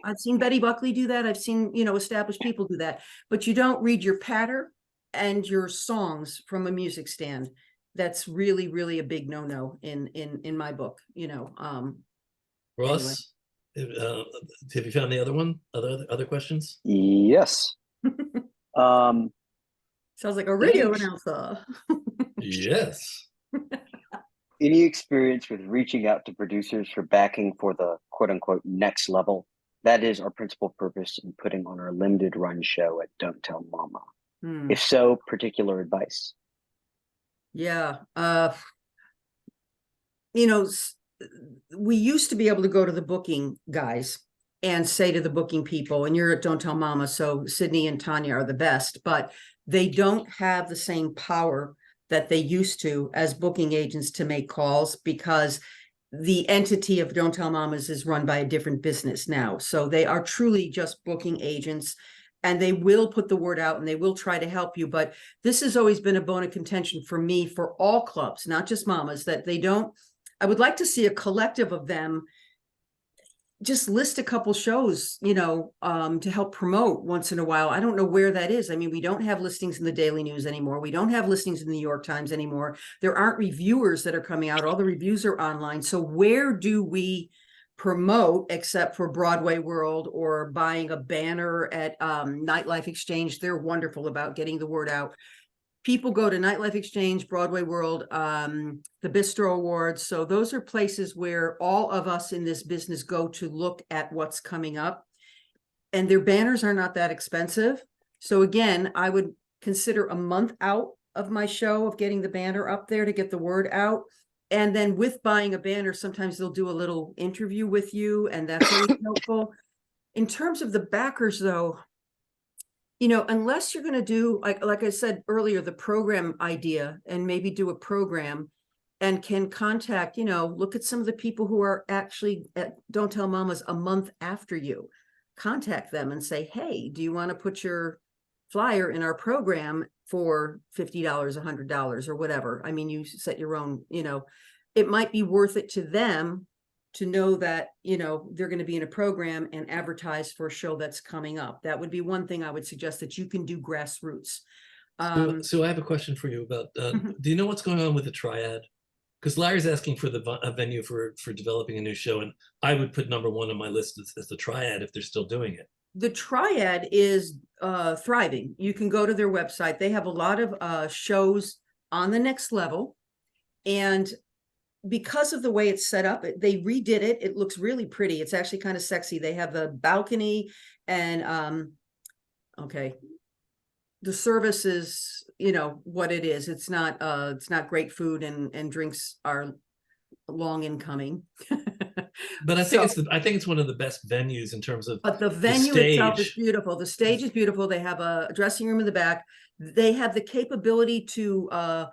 I've seen Betty Buckley do that. I've seen, established people do that, but you don't read your patter and your songs from a music stand. That's really, really a big no-no in my book, Ross, have you found the other one? Other questions? Yes. Sounds like a radio Thanks. announcer. Yes. Any experience with reaching out to producers for backing for the quote unquote next level? That is our principal purpose in putting on our limited run show at Don't Tell Mama. Hmm. If so, particular advice. Yeah. We used to be able to go to the booking guys and say to the booking people, and you're at Don't Tell Mama, so Sydney and Tanya are the best, but they don't have the same power that they used to as booking agents to make calls, because the entity of Don't Tell Mamas is run by a different business now. So they are truly just booking agents, and they will put the word out and they will try to help you. But this has always been a bone of contention for me, for all clubs, not just mamas, that they don't. I would like to see a collective of them just list a couple shows, to help promote once in a while. I don't know where that is. I mean, we don't have listings in the Daily News anymore. We don't have listings in the New York Times anymore. There aren't reviewers that are coming out. All the reviews are online. So where do we promote except for Broadway World or buying a banner at Nightlife Exchange? They're wonderful about getting the word out. People go to Nightlife Exchange, Broadway World, the Bistro Awards. So those are places where all of us in this business go to look at what's coming up. And their banners are not that expensive. So again, I would consider a month out of my show of getting the banner up there to get the word out. And then with buying a banner, sometimes they'll do a little interview with you, and that's always helpful. In terms of the backers, though, unless you're going to do, like I said earlier, the program idea, and maybe do a program and can contact, look at some of the people who are actually at Don't Tell Mamas a month after you. Contact them and say, hey, do you want to put your flyer in our program for $50, $100, or whatever? I mean, you set your own, it might be worth it to them to know that, they're going to be in a program and advertise for a show that's coming up. That would be one thing I would suggest, that you can do grassroots. So I have a question for you about, do you know what's going on with the Triad? Because Larry's asking for a venue for developing a new show, and I would put number one on my list as the Triad if they're still doing it. The Triad is thriving. You can go to their website. They have a lot of shows on the next level. And because of the way it's set up, they redid it. It looks really pretty. It's actually kind of sexy. They have the balcony, and the service is, what it is. It's not great food, and drinks are long in coming. But I think it's one of the best venues in terms of. But the venue itself is beautiful. The stage is beautiful. They have a dressing room in the back. They have the capability to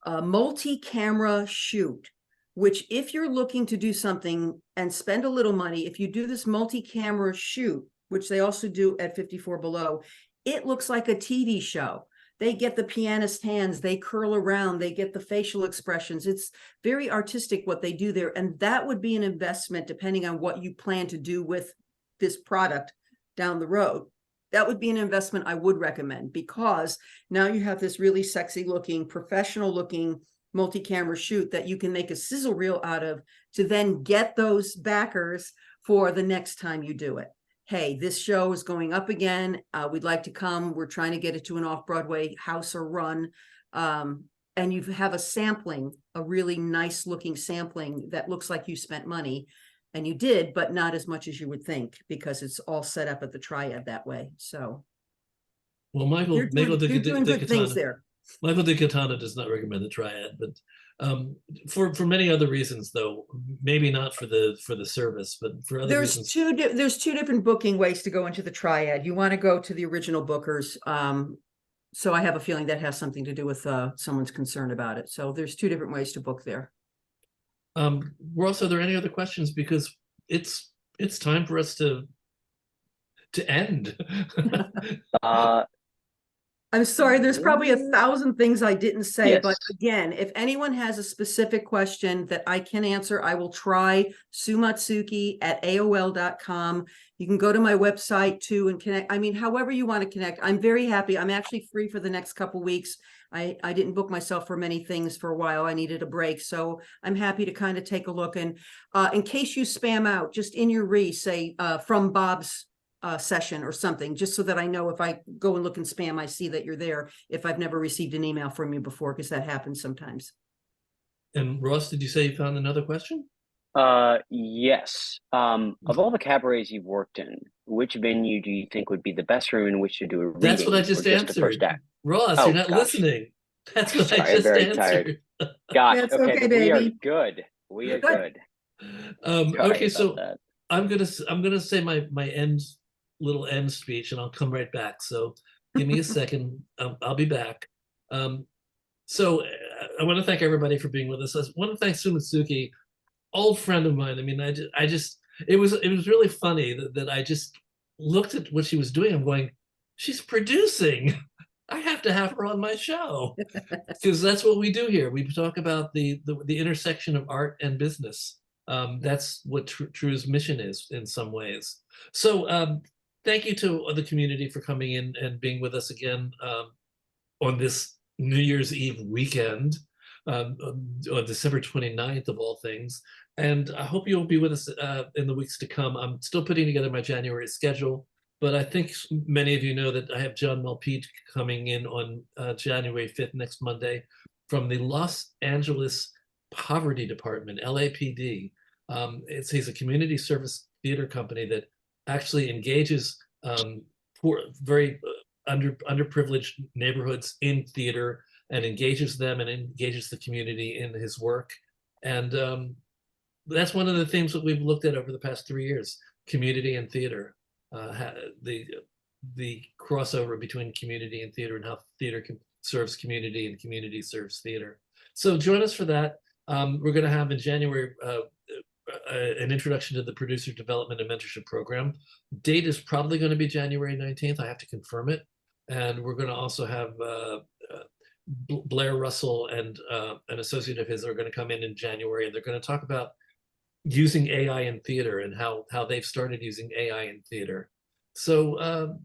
multi-camera shoot, which if you're looking to do something and spend a little money, if you do this multi-camera shoot, which they also do at 54 Below, it looks like a TV show. They get the pianist hands, they curl around, they get the facial expressions. It's very artistic what they do there. And that would be an investment, depending on what you plan to do with this product down the road. That would be an investment I would recommend, because now you have this really sexy looking, professional looking multi-camera shoot that you can make a sizzle reel out of, to then get those backers for the next time you do it. Hey, this show is going up again. We'd like to come. We're trying to get it to an off-Broadway house or run. And you have a sampling, a really nice looking sampling that looks like you spent money, and you did, but not as much as you would think, because it's all set up at the Triad that way. So Well, Michael, you're doing good things there. Michael DeCatana does not recommend the triad, but for many other reasons, though, maybe not for the service, but for other There's reasons. there's two different booking ways to go into the triad. You want to go to the original bookers. So I have a feeling that has something to do with someone's concern about it. So there's two different ways to book there. Ross, are there any other questions? Because it's time for us to end. I'm sorry, there's probably 1,000 things I didn't say, Yes. but again, if anyone has a specific question that I can answer, I will try. Matsuki@aol.com. You can go to my website too and connect. I mean, however you want to connect. I'm very happy. I'm actually free for the next couple weeks. I didn't book myself for many things for a while. I needed a break. So I'm happy to kind of take a look. And in case you spam out, just in your say from Bob's session or something, just so that I know if I go and look in spam, I see that you're there if I've never received an email from you before, because that happens sometimes. And Ross, did you say you found another question? Yes. Of all the cabarets you've worked in, which venue do you think would be the best room in which to do a reading? That's what I just or answered. the first act? Ross, Oh, you're not gosh. listening. That's what Sorry, I I'm just very answered. tired. Gosh, That's okay, okay, we are baby. good. We are Good. good. Sorry Okay, so about that. I'm gonna say my little end speech, and I'll come right back. So give me a second. I'll be back. So I want to thank everybody for being with us. I want to thank Sue Matsuki, old friend of mine. I mean, I just it was really funny that I just looked at what she was doing. I'm going, she's producing. I have to have her on my show, because that's what we do here. We talk about the intersection of art and business. That's what TRU's mission is in some ways. So thank you to the community for coming in and being with us again on this New Year's Eve weekend, on December 29th of all things. And I hope you'll be with us in the weeks to come. I'm still putting together my January schedule, but I think many of you know that I have John Malpete coming in on January 5th, next Monday, from the Los Angeles Poverty Department, LAPD. He's a community service theater company that actually engages poor, very underprivileged neighborhoods in theater, and engages them and engages the community in his work. And that's one of the themes that we've looked at over the past 3 years: community and theater, the crossover between community and theater, and how theater serves community and community serves theater. So join us for that. We're going to have in January an introduction to the producer development and mentorship program. Date is probably going to be January 19th. I have to confirm it. And we're going to also have Blair Russell and an associate of his are going to come in January, and they're going to talk about using AI in theater and how they've started using AI in theater. So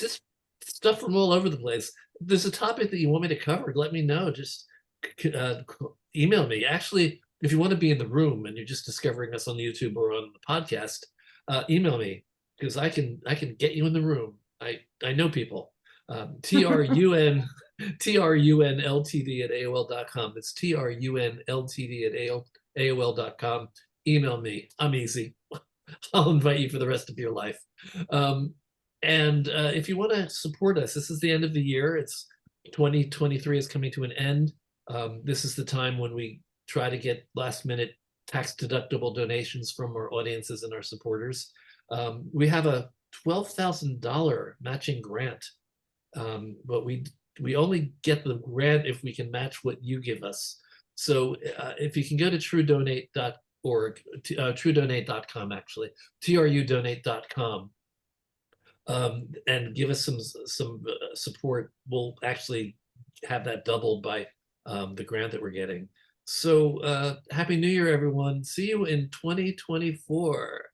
just stuff from all over the place. If there's a topic that you want me to cover, let me know. Just email me. Actually, if you want to be in the room and you're just discovering us on YouTube or on the podcast, email me, because I can get you in the room. I know people. TRUNLTD@AOL.com. It's TRUNLTD@AOL.com. Email me. I'm easy. I'll invite you for the rest of your life. And if you want to support us, this is the end of the year. It's 2023 is coming to an end. This is the time when we try to get last minute tax deductible donations from our audiences and our supporters. We have a $12,000 matching grant, but we only get the grant if we can match what you give us. So if you can go to trudonate.org, trudonate.com, actually, trudonate.com, and give us some support, we'll actually have that doubled by the grant that we're getting. So Happy New Year, everyone. See you in 2024.